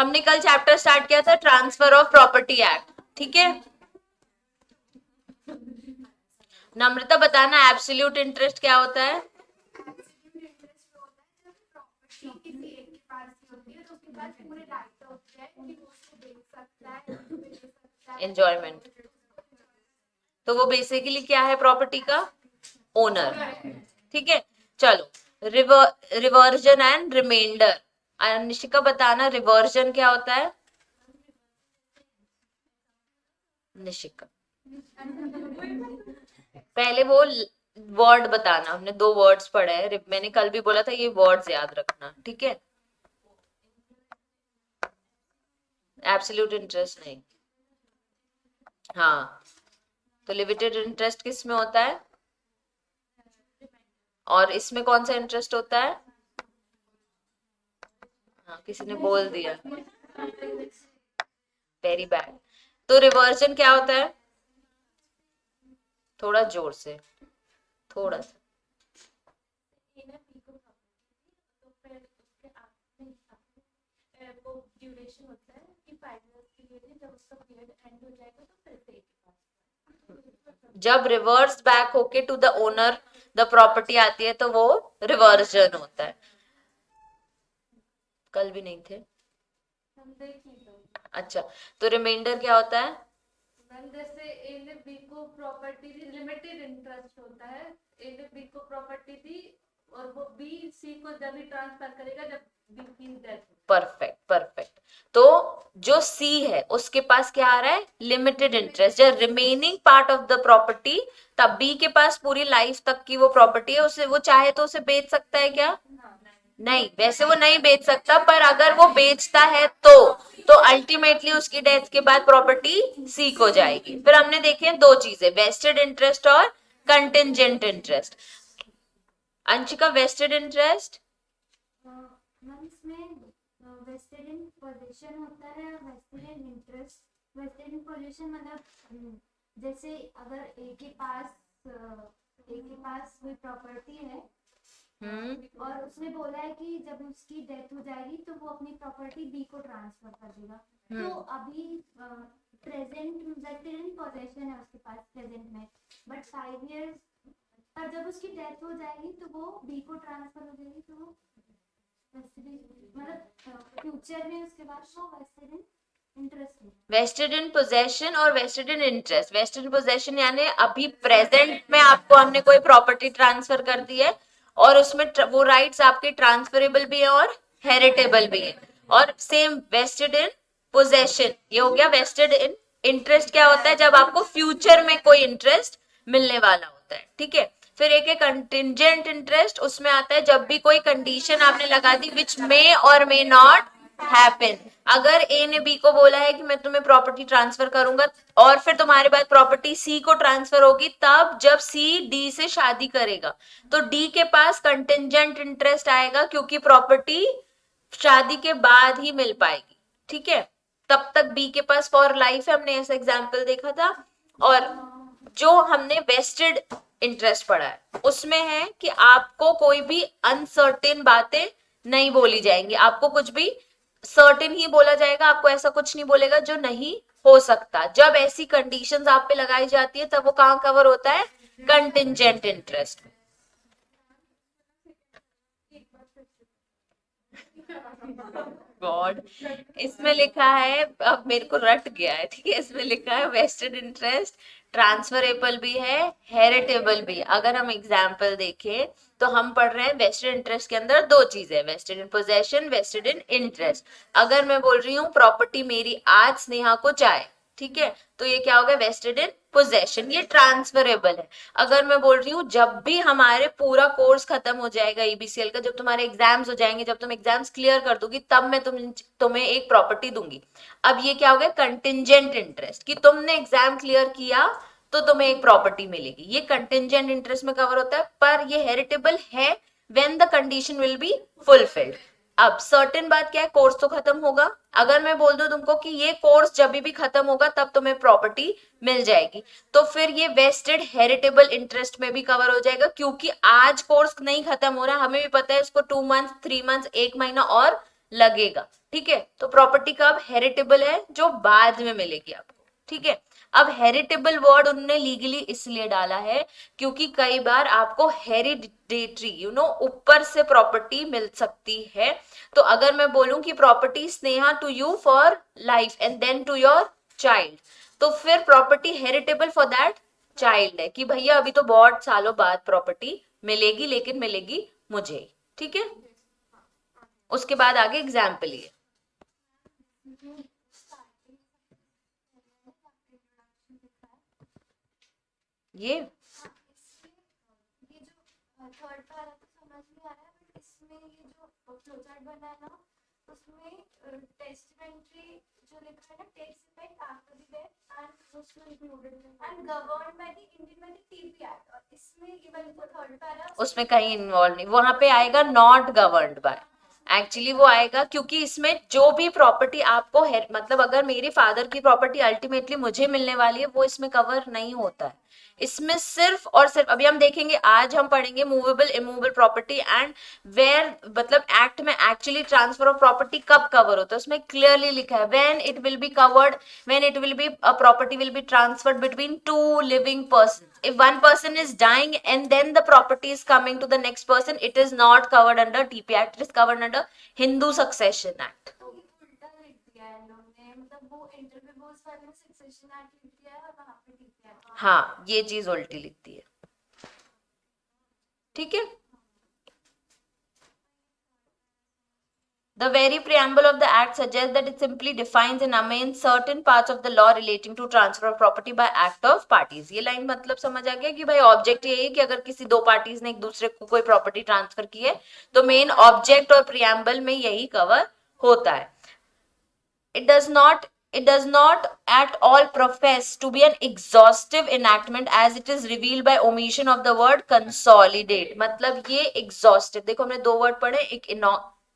हमने कल chapter start किया था ट्रांसफर ऑफ प्रॉपर्टी एक्ट, ठीक है। नम्रता बताना एब्सोल्यूट इंटरेस्ट क्या होता है? एंजॉयमेंट। तो वो बेसिकली क्या है प्रॉपर्टी का? ओनर, ठीक है। चलो रिवर्जन एंड रिमाइंडर। निशिका बताना रिवर्जन क्या होता है? निशिका पहले वो वर्ड बताना, हमने 2 वर्ड्स पढ़े हैं, मैंने कल भी बोला था ये वर्ड्स याद रखना, ठीक है। एब्सोल्यूट इंटरेस्ट नहीं, हाँ। तो लिमिटेड इंटरेस्ट किस में होता है? और इसमें कौन सा इंटरेस्ट होता है? हाँ, किसी ने बोल दिया, वेरी बैड। तो रिवर्जन क्या होता है? थोड़ा जोर से, थोड़ा सा। जब रिवर्स बैक होके to the owner the property आती है तो वो रिवर्जन होता है। कल भी नहीं थे, अच्छा। तो रिमाइंडर क्या होता है? जैसे ए ने बी को प्रॉपर्टी दी, लिमिटेड इंटरेस्ट होता है। ए ने बी को प्रॉपर्टी दी और वो बी सी को जब भी ट्रांसफर करेगा जब बी की डेथ। Perfect perfect. तो जो सी है उसके पास क्या आ रहा है? Limited interest. जब remaining part of the property, तब बी के पास पूरी लाइफ तक की वो प्रॉपर्टी है, उसे वो चाहे तो उसे बेच सकता है क्या? नहीं, वैसे वो नहीं बेच सकता, पर अगर वो बेचता है तो अल्टीमेटली उसकी डेथ के बाद प्रॉपर्टी सी को जाएगी। फिर हमने देखे 2 चीजें, वेस्टेड इंटरेस्ट और contingent interest. Anshika vested interest? Vested in position होता है, vested in interest. Vested in position मतलब जैसे अगर ए के पास कोई प्रॉपर्टी है और उसने बोला है कि जब उसकी डेथ हो जाएगी तो वो अपनी प्रॉपर्टी बी को ट्रांसफर कर देगा। तो अभी प्रेजेंट वेस्टेड इन पोजीशन है उसके पास प्रेजेंट में, बट 5 इयर्स पर जब उसकी डेथ हो जाएगी तो वो बी को ट्रांसफर हो जाएगी, तो वो मतलब फ्यूचर में उसके बाद वो vested in interest. Vested in possession और vested in interest. Vested in possession यानी अभी प्रेजेंट में आपको हमने कोई प्रॉपर्टी ट्रांसफर कर दी है और उसमें वो राइट्स आपके ट्रांसफरेबल भी है और हेरिटेबल भी है। और सेम वेस्टेड इन पोजेशन ये हो गया। वेस्टेड इन इंटरेस्ट क्या होता है? जब आपको फ्यूचर में कोई इंटरेस्ट मिलने वाला होता है, ठीक है। फिर एक है कंटिंजेंट इंटरेस्ट, उसमें आता है जब भी कोई कंडीशन आपने लगा दी विच मे और मे नॉट हैपन। अगर ए ने बी को बोला है कि मैं तुम्हें प्रॉपर्टी ट्रांसफर करूंगा और फिर तुम्हारे बाद प्रॉपर्टी सी को ट्रांसफर होगी, तब जब सी डी से शादी करेगा तो डी के पास कंटिंजेंट इंटरेस्ट आएगा, क्योंकि प्रॉपर्टी शादी के बाद ही मिल पाएगी, ठीक है। तब तक बी के पास फॉर लाइफ है, हमने ऐसा एग्जाम्पल देखा था। और जो हमने वेस्टेड इंटरेस्ट पढ़ा है उसमें है कि आपको कोई भी अनसर्टेन बातें नहीं बोली जाएंगी, आपको कुछ भी सर्टेन ही बोला जाएगा, आपको ऐसा कुछ नहीं बोलेगा जो नहीं हो सकता। जब ऐसी कंडीशंस आप पे लगाई जाती है तब वो कहां कवर होता है? Contingent interest. गॉड, इसमें लिखा है, अब मेरे को रट गया है, ठीक है। इसमें लिखा है वेस्टेड इंटरेस्ट ट्रांसफरेबल भी है, हेरिटेबल भी। अगर हम एग्जाम्पल देखें तो हम पढ़ रहे हैं वेस्टेड इंटरेस्ट के अंदर 2 चीजें, vested in possession, vested in interest. अगर मैं बोल रही हूँ प्रॉपर्टी मेरी आज स्नेहा को चाहे, ठीक है, तो ये क्या होगा? वेस्टेड इन पोजेशन, ये ट्रांसफरेबल है। अगर मैं बोल रही हूँ जब भी हमारे पूरा कोर्स खत्म हो जाएगा ईबीसीएल का, जब तुम्हारे एग्जाम्स हो जाएंगे, जब तुम एग्जाम्स क्लियर कर दोगी, तब मैं तुम्हें एक प्रॉपर्टी दूंगी। अब ये क्या हो गया? कंटिंजेंट इंटरेस्ट, कि तुमने एग्जाम क्लियर किया तो तुम्हें एक प्रॉपर्टी मिलेगी, ये कंटिंजेंट इंटरेस्ट में कवर होता है। पर ये हेरिटेबल है when the condition will be fulfilled. अब सर्टेन बात क्या है? कोर्स तो खत्म होगा। अगर मैं बोल दूं तुमको कि ये कोर्स जब भी खत्म होगा तब तुम्हें प्रॉपर्टी मिल जाएगी, तो फिर ये वेस्टेड हेरिटेबल इंटरेस्ट में भी कवर हो जाएगा, क्योंकि आज कोर्स नहीं खत्म हो रहा, हमें भी पता है इसको 2 मंथ्स, 3 मंथ्स, 1 महीना और लगेगा, ठीक है। तो प्रॉपर्टी कब हेरिटेबल है, जो बाद में मिलेगी आपको, ठीक है। अब हेरिटेबल वर्ड उन्होंने लीगली इसलिए डाला है क्योंकि कई बार आपको हेरिडेटरी ऊपर से प्रॉपर्टी मिल सकती है। तो अगर मैं बोलूं कि property Sneha to you for life and then to your child, तो फिर property heritable for that child है कि भैया अभी तो बहुत सालों बाद प्रॉपर्टी मिलेगी, लेकिन मिलेगी मुझे, ठीक है। उसके बाद आगे एग्जाम्पल ये ये जो थर्ड वाला तो समझ में आ रहा है, बट इसमें ये जो फ्लोचार्ट बना है ना, उसमें टेस्टामेंट्री जो लिखा है ना, takes effect after the death and उसमें included and govern by the Indian by the TP act, और इसमें ये वाली जो थर्ड वाला उसमें कहीं इन्वॉल्व नहीं, वहां पे आएगा नॉट गवर्न्ड बाय, एक्चुअली वो आएगा क्योंकि इसमें जो भी प्रॉपर्टी आपको है, मतलब अगर मेरे फादर की प्रॉपर्टी अल्टीमेटली मुझे मिलने वाली है, वो इसमें कवर नहीं होता है। इसमें सिर्फ और सिर्फ अभी हम देखेंगे, आज हम पढ़ेंगे movable immovable property and where, मतलब एक्ट में एक्चुअली ट्रांसफर ऑफ प्रॉपर्टी कब कवर होता है, उसमें क्लियरली लिखा है when it will be covered, when it will be a property will be transferred between two living person, if one person is dying and then the property is coming to the next person, it is not covered under TP Act, it is covered under Hindu Succession Act. तो उल्टा लिख दिया है इन्होंने, मतलब वो interviews वाले में सक्सेशन एक्ट लिख दिया है और वहां पे टीपी एक्ट। हाँ, ये चीज उल्टी लिखती है, ठीक है। The very preamble of the act suggests that it simply defines and amends certain parts of the law relating to transfer of property by act of parties. ये लाइन मतलब समझ आ गया कि भाई ऑब्जेक्ट यही है कि अगर किसी दो पार्टीज ने एक दूसरे को कोई प्रॉपर्टी ट्रांसफर की है तो मेन ऑब्जेक्ट और प्रियम्बल में यही कवर होता है। It does not at all profess to be an exhaustive enactment as it is revealed by omission of the word consolidate. मतलब ये exhaustive, देखो हमने दो वर्ड पढ़े, एक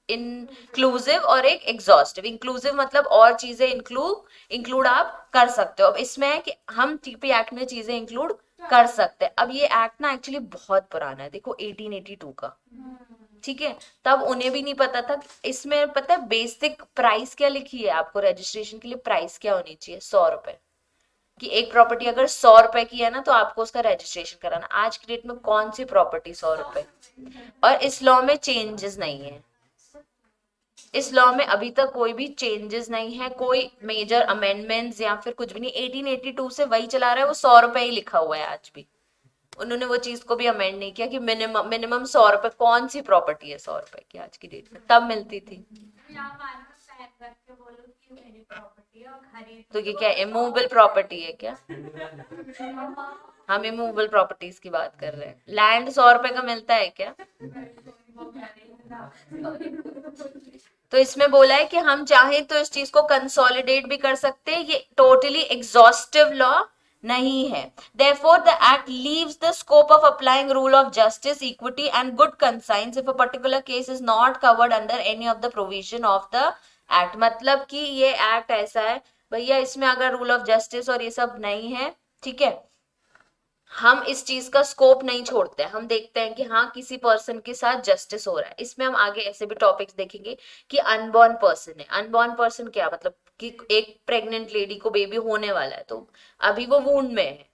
इंक्लूसिव और एक एग्जॉस्टिव। इंक्लूसिव मतलब और चीजें इंक्लूड आप कर सकते हो। अब इसमें है कि हम टीपी एक्ट में चीजें इंक्लूड कर सकते हैं। अब ये एक्ट ना एक्चुअली बहुत पुराना है, देखो 1882 का, ठीक है। तब उन्हें भी नहीं पता था। इसमें पता है बेसिक प्राइस क्या लिखी है आपको रजिस्ट्रेशन के लिए, प्राइस क्या होनी चाहिए, 100 रुपए, कि एक प्रॉपर्टी अगर 100 रुपए की है ना तो आपको उसका रजिस्ट्रेशन कराना। आज की डेट में कौन सी प्रॉपर्टी 100 रुपए, और इस लॉ में चेंजेस नहीं है, इस लॉ में अभी तक कोई भी चेंजेस नहीं है, कोई मेजर अमेंडमेंट्स या फिर कुछ भी नहीं। 1882 से वही चला रहा है, वो 100 रुपए ही लिखा हुआ है आज भी। उन्होंने वो चीज को भी अमेंड नहीं किया कि मिनिमम 100 रुपए, कौन सी प्रॉपर्टी है 100 रुपए की आज की डेट में, तब मिलती थी। तो ये क्या इमूवेबल प्रॉपर्टी है क्या? हम इमूवेबल प्रॉपर्टीज की बात कर रहे हैं। लैंड 100 रुपए का मिलता है क्या? तो इसमें बोला है कि हम चाहें तो इस चीज को कंसोलिडेट भी कर सकते हैं, ये टोटली एग्जॉस्टिव लॉ नहीं है। Therefore, the act leaves the scope of applying rule of justice, equity and good conscience if a particular case is not covered under any of the provision of the act। मतलब कि ये act ऐसा है भैया, इसमें अगर rule of justice और ये सब नहीं है, ठीक है, हम इस चीज का स्कोप नहीं छोड़ते हैं। हम देखते हैं कि हाँ किसी पर्सन के साथ जस्टिस हो रहा है। इसमें हम आगे ऐसे भी टॉपिक्स देखेंगे कि अनबॉर्न पर्सन है। अनबॉर्न पर्सन क्या मतलब कि एक प्रेग्नेंट लेडी को बेबी होने वाला है, तो अभी वो वूंड में है,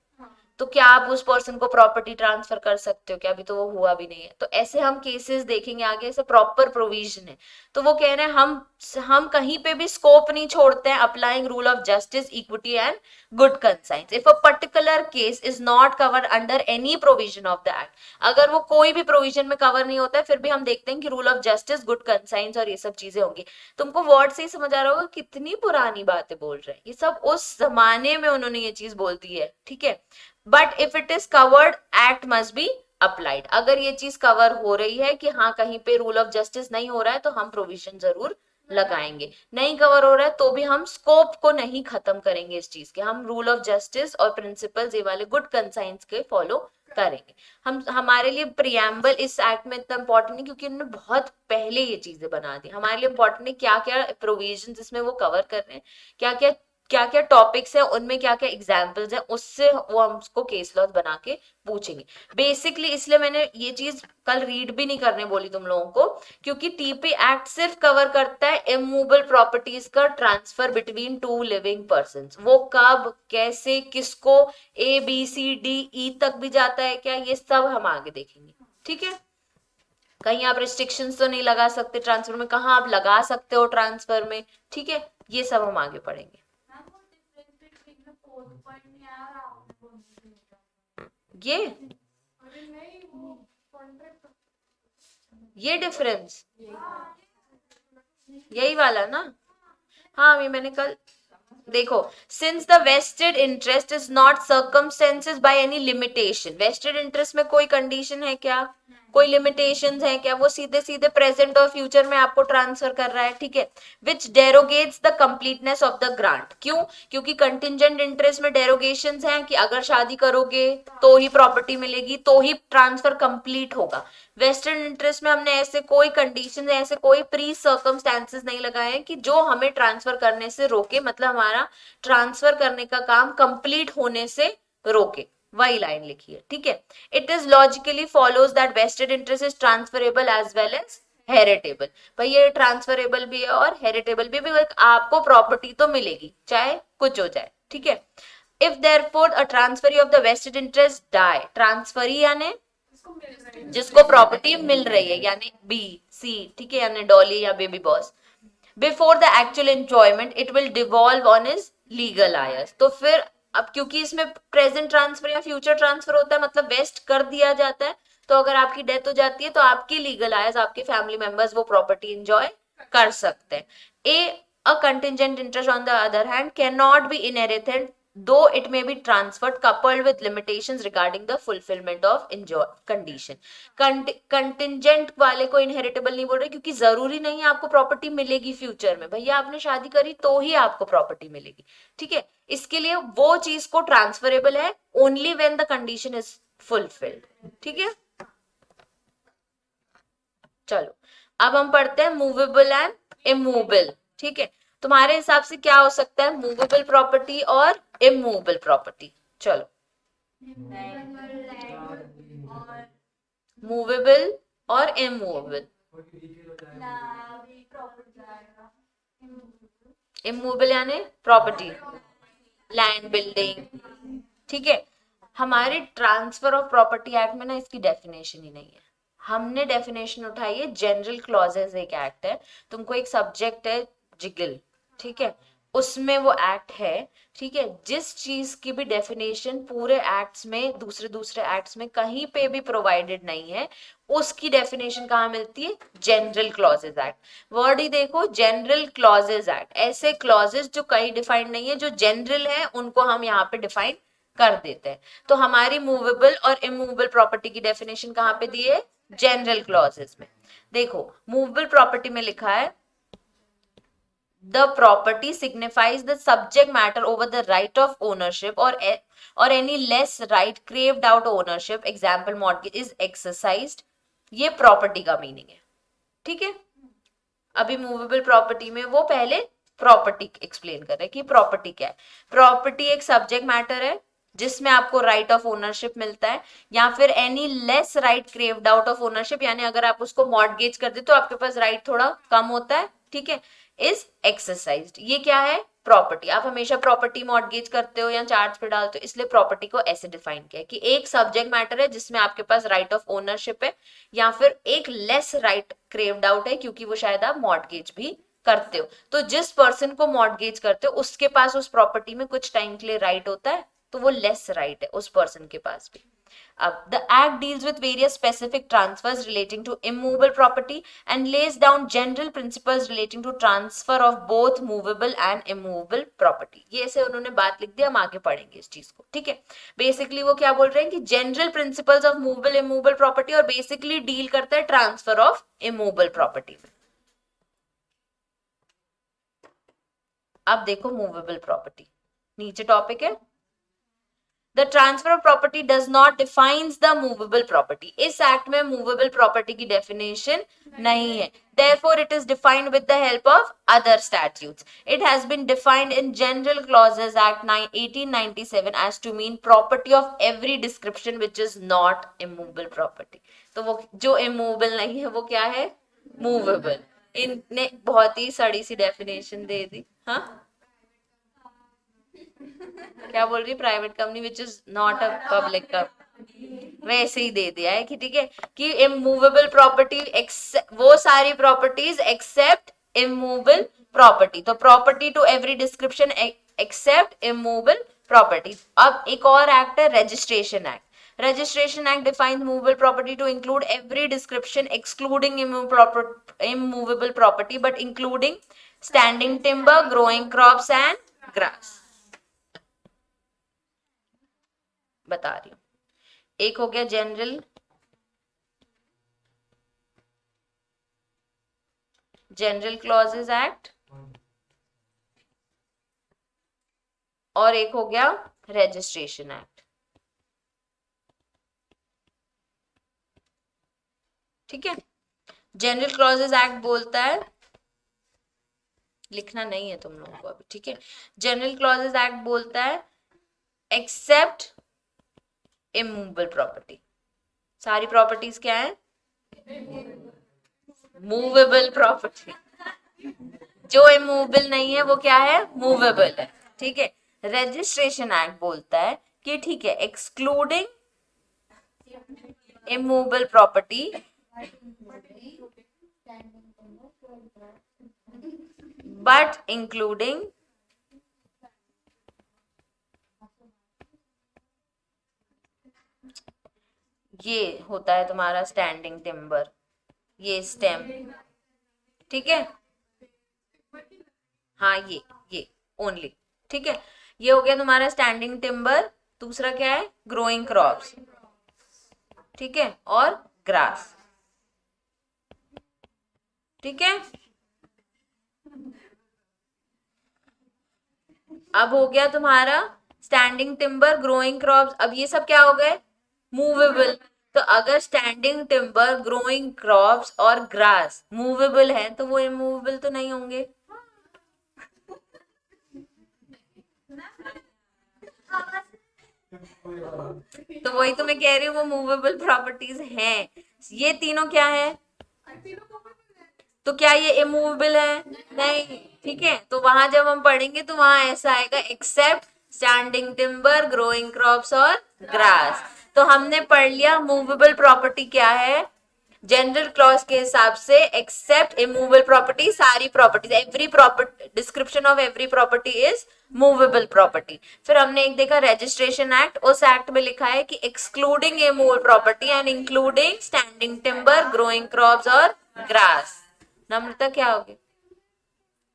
तो क्या आप उस पर्सन को प्रॉपर्टी ट्रांसफर कर सकते हो क्या? अभी तो वो हुआ भी नहीं है। तो ऐसे हम केसेस देखेंगे आगे, ऐसे प्रॉपर प्रोविजन है। तो वो कह रहे हैं हम कहीं पे भी स्कोप नहीं छोड़ते हैं, applying rule of justice, equity and good conscience if a particular case is not covered under any provision of the act. अगर वो कोई भी प्रोविजन में कवर नहीं होता है, फिर भी हम देखते हैं कि rule of justice, good conscience और ये सब चीजें होंगी। तुमको वर्ड से ही समझ आ रहा होगा कितनी पुरानी बातें बोल रहे हैं, ये सब उस जमाने में उन्होंने ये चीज बोल दी है, ठीक है। But if it is covered, act must be applied. अगर ये चीज कवर हो रही है कि हाँ कहीं पे रूल ऑफ जस्टिस नहीं हो रहा है, तो हम प्रोविजन जरूर लगाएंगे। नहीं कवर हो रहा है तो भी हम स्कोप को नहीं खत्म करेंगे इस चीज के, हम रूल ऑफ जस्टिस और प्रिंसिपल्स ये वाले गुड कंसाइंस के फॉलो करेंगे। हमारे लिए प्रियम्बल इस एक्ट में इतना इंपॉर्टेंट नहीं क्योंकि उन्होंने बहुत पहले ये चीजें बना दी। हमारे लिए इंपॉर्टेंट है क्या क्या प्रोविजन इसमें वो कवर कर रहे हैं, क्या क्या क्या क्या टॉपिक्स है, उनमें क्या क्या एग्जाम्पल्स हैं, उससे वो हमको केस लॉज बना के पूछेंगे बेसिकली। इसलिए मैंने ये चीज कल रीड भी नहीं करने बोली तुम लोगों को, क्योंकि टीपी एक्ट सिर्फ कवर करता है इमूवेबल प्रॉपर्टीज का transfer between two living persons. वो कब, कैसे, किसको, A B C D E तक भी जाता है क्या, ये सब हम आगे देखेंगे। ठीक है, कहीं आप रिस्ट्रिक्शंस तो नहीं लगा सकते ट्रांसफर में, कहाँ आप लगा सकते हो ट्रांसफर में, ठीक है, ये सब हम आगे पढ़ेंगे। ये डिफरेंस यही वाला ना, हाँ ये मैंने कल देखो, since the vested interest is not circumstances by any limitation, vested interest में कोई कंडीशन है क्या, कोई लिमिटेशंस है क्या, वो सीधे सीधे प्रेजेंट और फ्यूचर में आपको ट्रांसफर कर रहा है, ठीक है। Which derogates the completeness of the grant, क्यों, क्योंकि कंटिजेंट इंटरेस्ट में डेरोगेशंस हैं कि अगर शादी करोगे तो ही प्रॉपर्टी मिलेगी, तो ही ट्रांसफर कंप्लीट होगा। वेस्टेड इंटरेस्ट में हमने ऐसे कोई कंडीशन, ऐसे कोई प्री सर्कमस्टेंसेस नहीं लगाए हैं कि जो हमें ट्रांसफर करने से रोके, मतलब हमारा ट्रांसफर करने का काम कंप्लीट होने से रोके, वही लाइन लिखी है, ठीक है। It is logically follows that vested interest is transferable as well as heritable. भाई ये ट्रांसफरेबल भी है और हेरिटेबल भी आपको प्रॉपर्टी तो मिलेगी चाहे कुछ हो जाए, ठीक है। If therefore a transferee of the vested interest die, transferee यानी जिसको प्रॉपर्टी मिल रही है, यानी बी सी, ठीक है, यानी डॉली या baby boss, before the actual enjoyment it will devolve on his legal Aires. तो फिर अब क्योंकि इसमें प्रेजेंट ट्रांसफर या फ्यूचर ट्रांसफर होता है, मतलब वेस्ट कर दिया जाता है, तो अगर आपकी डेथ हो जाती है तो आपके लीगल आयर्स, आपके फैमिली मेंबर्स वो प्रॉपर्टी एंजॉय कर सकते हैं। A contingent interest on the other hand cannot be inherited though it may be transferred coupled with limitations regarding the fulfillment of enjoy condition। Contingent वाले को inheritable नहीं बोल रहे, क्योंकि जरूरी नहीं है आपको प्रॉपर्टी मिलेगी फ्यूचर में, भैया आपने शादी करी तो ही आपको प्रॉपर्टी मिलेगी, ठीक है। इसके लिए वो चीज को ट्रांसफरेबल है only when the condition is fulfilled, ठीक है। चलो अब हम पढ़ते हैं मूवेबल एंड इमूवेबल, ठीक है। तुम्हारे हिसाब से क्या हो सकता है, मूवेबल प्रॉपर्टी और इमूवेबल प्रॉपर्टी? चलो, मूवेबल और इमूवेबल। इमूवेबल यानी प्रॉपर्टी, लैंड, बिल्डिंग, ठीक है। हमारे ट्रांसफर ऑफ प्रॉपर्टी एक्ट में ना इसकी डेफिनेशन ही नहीं है, हमने डेफिनेशन उठाई है जनरल क्लॉजेस, एक एक्ट है, तुमको एक सब्जेक्ट है जिगल, ठीक है, उसमें वो एक्ट है, ठीक है। जिस चीज की भी डेफिनेशन पूरे एक्ट्स में, दूसरे दूसरे एक्ट्स में कहीं पे भी प्रोवाइडेड नहीं है, उसकी डेफिनेशन कहाँ मिलती है, जनरल क्लॉजेस एक्ट। वर्ड ही देखो, जनरल क्लॉजेस एक्ट, ऐसे क्लॉजेस जो कहीं डिफाइंड नहीं है, जो जनरल है उनको हम यहाँ पे डिफाइन कर देते हैं। तो हमारी मूवेबल और इमूवेबल प्रॉपर्टी की डेफिनेशन कहाँ पे दी है, जनरल क्लॉजेस में। देखो मूवेबल प्रॉपर्टी में लिखा है the property signifies the subject matter over the right of ownership or any less right craved out ownership, example mortgage is exercised, ये प्रॉपर्टी का मीनिंग है, ठीक है। अभी मूवेबल प्रॉपर्टी में वो पहले प्रॉपर्टी एक्सप्लेन कर रहे हैं कि प्रॉपर्टी क्या है। प्रॉपर्टी एक सब्जेक्ट मैटर है जिसमें आपको राइट ऑफ ओनरशिप मिलता है, या फिर any less right craved out of ownership, यानी अगर आप उसको मॉर्टगेज कर दे तो आपके पास राइट थोड़ा कम होता है, ठीक है, इज एक्सरसाइज्ड। ये क्या है, प्रॉपर्टी। आप हमेशा प्रॉपर्टी मॉर्टगेज करते हो या चार्ज पे डालते हो, इसलिए प्रॉपर्टी को ऐसे डिफाइन किया कि एक सब्जेक्ट मैटर है जिसमें आपके पास राइट ऑफ ओनरशिप है, या फिर एक लेस राइट क्रेव्ड आउट है क्योंकि वो शायद आप मॉर्टगेज भी करते हो। तो जिस पर्सन को मॉर्टगेज करते हो उसके पास उस प्रॉपर्टी में कुछ टाइम के लिए राइट होता है, तो वो लेस राइट है उस पर्सन के पास भी। अब the act deals with various specific transfers relating to immovable property and lays down general principles relating to transfer of both movable and immovable property. ये ऐसे उन्होंने बात लिख दी, हम आगे पढ़ेंगे इस चीज को, ठीक है। बेसिकली वो क्या बोल रहे हैं कि general principles of movable immovable property, और बेसिकली डील करता है ट्रांसफर ऑफ इमूवेबल प्रॉपर्टी में। अब देखो मूवेबल प्रॉपर्टी, नीचे टॉपिक है The transfer of property does not defines the movable property. इस एक्ट में movable property की definition नहीं है. Therefore, it is defined with the help of other statutes. It has been defined in General Clauses Act 1897 as to mean property of every description which is not immovable property. तो वो जो immovable नहीं है वो क्या है? Movable. इनने बहुत ही सड़ी सी definition दे दी. हाँ, क्या बोल रही? Private company which is not a public company. वैसे ही दे दिया है कि ठीक है कि इमूवेबल प्रॉपर्टी वो सारी प्रॉपर्टीज एक्सेप्ट इमूवेबल प्रॉपर्टी. तो property to every description except immovable property. अब एक और एक्ट है registration act. Registration Act defines movable property to include every description excluding immovable property but including standing timber, growing crops and grass. बता रही हूं. एक हो गया जनरल क्लॉजेस एक्ट और एक हो गया रजिस्ट्रेशन एक्ट. ठीक है. जनरल क्लॉजेस एक्ट बोलता है, लिखना नहीं है तुम लोगों को अभी, ठीक है. जनरल क्लॉजेस एक्ट बोलता है एक्सेप्ट इमूवेबल प्रॉपर्टी. सारी प्रॉपर्टीज क्या है? Movable property. जो इमूवेबल नहीं है वो क्या है? मूवेबल है. ठीक है. रजिस्ट्रेशन एक्ट बोलता है कि ठीक है excluding immovable property but including ये होता है तुम्हारा स्टैंडिंग टिम्बर, ये स्टेम. ठीक है. हाँ ये ओनली. ठीक है. ये हो गया तुम्हारा स्टैंडिंग टिम्बर. दूसरा क्या है? Growing crops. ठीक है. और ग्रास. ठीक है. अब हो गया तुम्हारा स्टैंडिंग टिम्बर, ग्रोइंग क्रॉप्स. अब ये सब क्या हो गए? मूवेबल. तो अगर स्टैंडिंग टिम्बर, ग्रोइंग क्रॉप्स और ग्रास मूवेबल है तो वो इमूवेबल तो नहीं होंगे. तो वही तो मैं कह रही हूँ वो मूवेबल प्रॉपर्टीज हैं. ये तीनों क्या है? तो क्या ये इमूवेबल है? नहीं. ठीक है. तो वहां जब हम पढ़ेंगे तो वहां ऐसा आएगा except standing timber, growing crops और ग्रास. तो हमने पढ़ लिया मूवेबल प्रॉपर्टी क्या है जनरल क्लॉज के हिसाब से. एक्सेप्ट इमूवेबल प्रॉपर्टी, सारी properties, every property, description of every property is movable property. फिर हमने एक देखा रजिस्ट्रेशन एक्ट. उस एक्ट में लिखा है कि excluding immovable property and including standing timber, growing crops और ग्रास. नम्रता क्या होगी?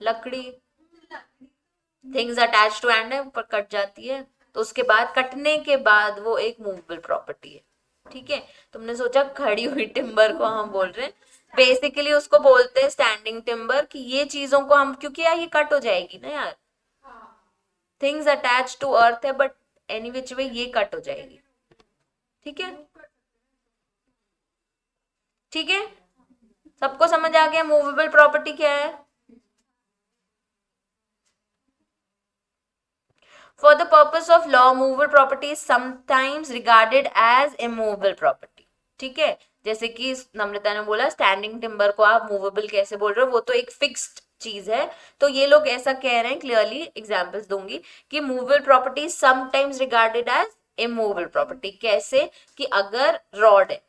लकड़ी. थिंग्स अटैच टू एंड है, ऊपर कट जाती है तो उसके बाद कटने के बाद वो एक मूवेबल प्रॉपर्टी है. ठीक है. तुमने सोचा खड़ी हुई टिम्बर को हम बोल रहे हैं, बेसिकली उसको बोलते हैं स्टैंडिंग टिम्बर. कि ये चीजों को हम, क्योंकि यार ये कट हो जाएगी ना यार, थिंग्स अटैच टू अर्थ है बट एनी विच वे ये कट हो जाएगी. ठीक है. ठीक है. सबको समझ आ गया मूवेबल प्रॉपर्टी क्या है? For the purpose of law, movable property is sometimes regarded as immovable property. ठीक है. जैसे कि नम्रता ने बोला स्टैंडिंग टिम्बर को आप मूवेबल कैसे बोल रहे हो, वो तो एक फिक्स्ड चीज है. तो ये लोग ऐसा कह रहे हैं, क्लियरली एग्जांपल्स दूंगी, कि movable property sometimes regarded as immovable property. कैसे? कि अगर रॉड है,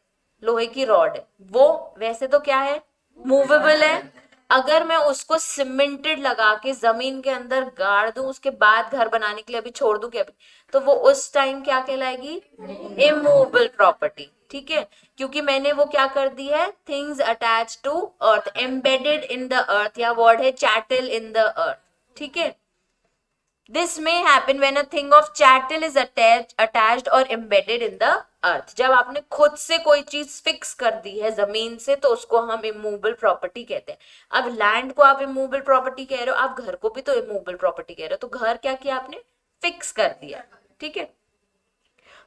लोहे की रॉड है, वो वैसे तो क्या है? मूवेबल है. अगर मैं उसको सीमेंटेड लगा के जमीन के अंदर गाड़ दूं, उसके बाद घर बनाने के लिए अभी छोड़ दूं क्या, तो वो उस टाइम क्या कहलाएगी? Immovable property. ठीक है. क्योंकि मैंने वो क्या कर दी है? Things attach to earth, embedded in the earth, या वर्ड है चैटल इन द अर्थ. ठीक है. This may happen when a thing of chattel is attached or embedded in the earth. जब आपने खुद से कोई चीज फिक्स कर दी है जमीन से तो उसको हम इमूवेबल प्रॉपर्टी कहते हैं. अब लैंड को आप इमूवेबल प्रॉपर्टी कह रहे हो, आप घर को भी तो इमूवेबल प्रॉपर्टी कह रहे हो. तो घर क्या किया आपने? फिक्स कर दिया. ठीक है.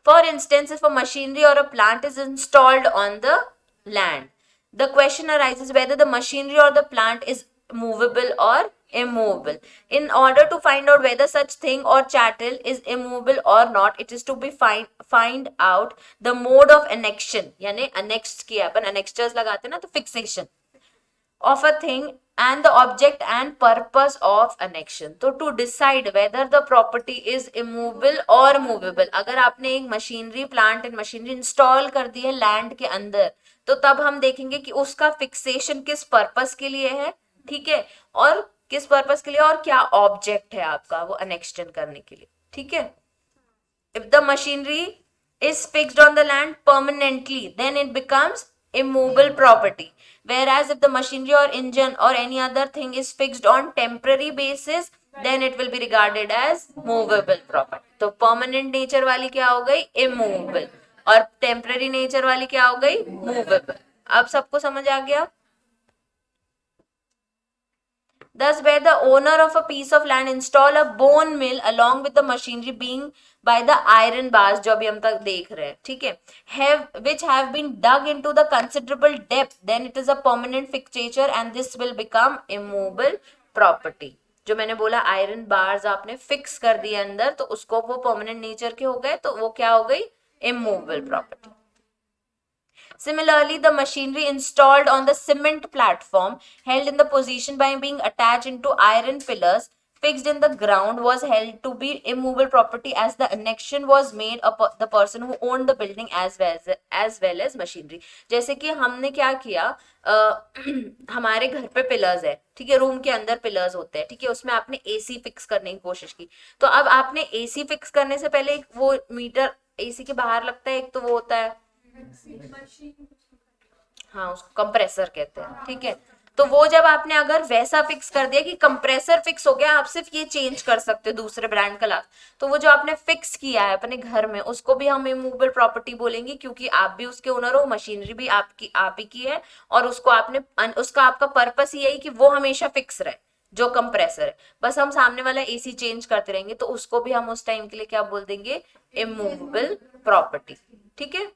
For instance, if a machinery or a plant is installed on the land, the question arises whether the machinery or the plant is movable or immovable. In order to find out whether such thing or chattel is immovable or not, it is to be find out the mode of annexion. यानी annexed किया अपन annexures लगाते हैं ना, तो fixation of a thing and the object and purpose of annexion. तो to decide whether the property is immovable or movable, अगर आपने एक machinery plant and machinery install कर दी है लैंड के अंदर, तो तब हम देखेंगे कि उसका फिक्सेशन किस पर्पस के लिए है, ठीक है, और किस पर्पस के लिए और क्या ऑब्जेक्ट है आपका वो अनेक्शन करने के लिए, ठीक है. If the machinery is fixed on the land permanently, then it becomes immovable property. Whereas if the machinery or engine or any other thing is fixed on temporary basis, then it will be regarded as movable property. तो permanent nature वाली क्या हो गई? Immovable. और temporary nature वाली क्या हो गई? Movable. अब सबको समझ आ गया? Thus, where the owner of a piece of land install a bone mill along with the machinery being by the iron bars, जो अभी हम तक देख रहे हैं, ठीक है, which have been dug into the considerable depth, then it is a permanent fixture and this will become immovable property. जो मैंने बोला आयरन बार्स आपने फिक्स कर दिए अंदर, तो उसको वो परमानेंट नेचर के हो गए, तो वो क्या हो गई? Immovable property. Similarly, the machinery installed on the cement platform, held in the position by being attached into iron pillars fixed in the ground, was held to be immovable property as the annexion was made upon the person who owned the building as well as machinery. जैसे कि हमने क्या किया, हमारे घर पे pillars है, ठीक है, रूम के अंदर पिलर्स होते हैं, ठीक है, उसमें आपने एसी फिक्स करने की कोशिश की, तो अब आपने एसी फिक्स करने से पहले एक वो मीटर एसी के बाहर लगता है, एक तो वो होता है, हाँ, उसको कंप्रेसर कहते हैं, ठीक है. तो वो जब आपने अगर वैसा फिक्स कर दिया कि कंप्रेसर फिक्स हो गया, आप सिर्फ ये चेंज कर सकते हो दूसरे ब्रांड का ला, तो वो जो आपने फिक्स किया है अपने घर में, उसको भी हम इमूवेबल प्रॉपर्टी बोलेंगे, क्योंकि आप भी उसके ओनर हो, मशीनरी भी आपकी आप ही की है, और उसको आपने उसका आपका पर्पस ही यही कि वो हमेशा फिक्स रहे, जो कंप्रेसर है. बस हम सामने वाला एसी चेंज करते रहेंगे, तो उसको भी हम उस टाइम के लिए क्या बोल देंगे? इमूवेबल प्रॉपर्टी, ठीक है.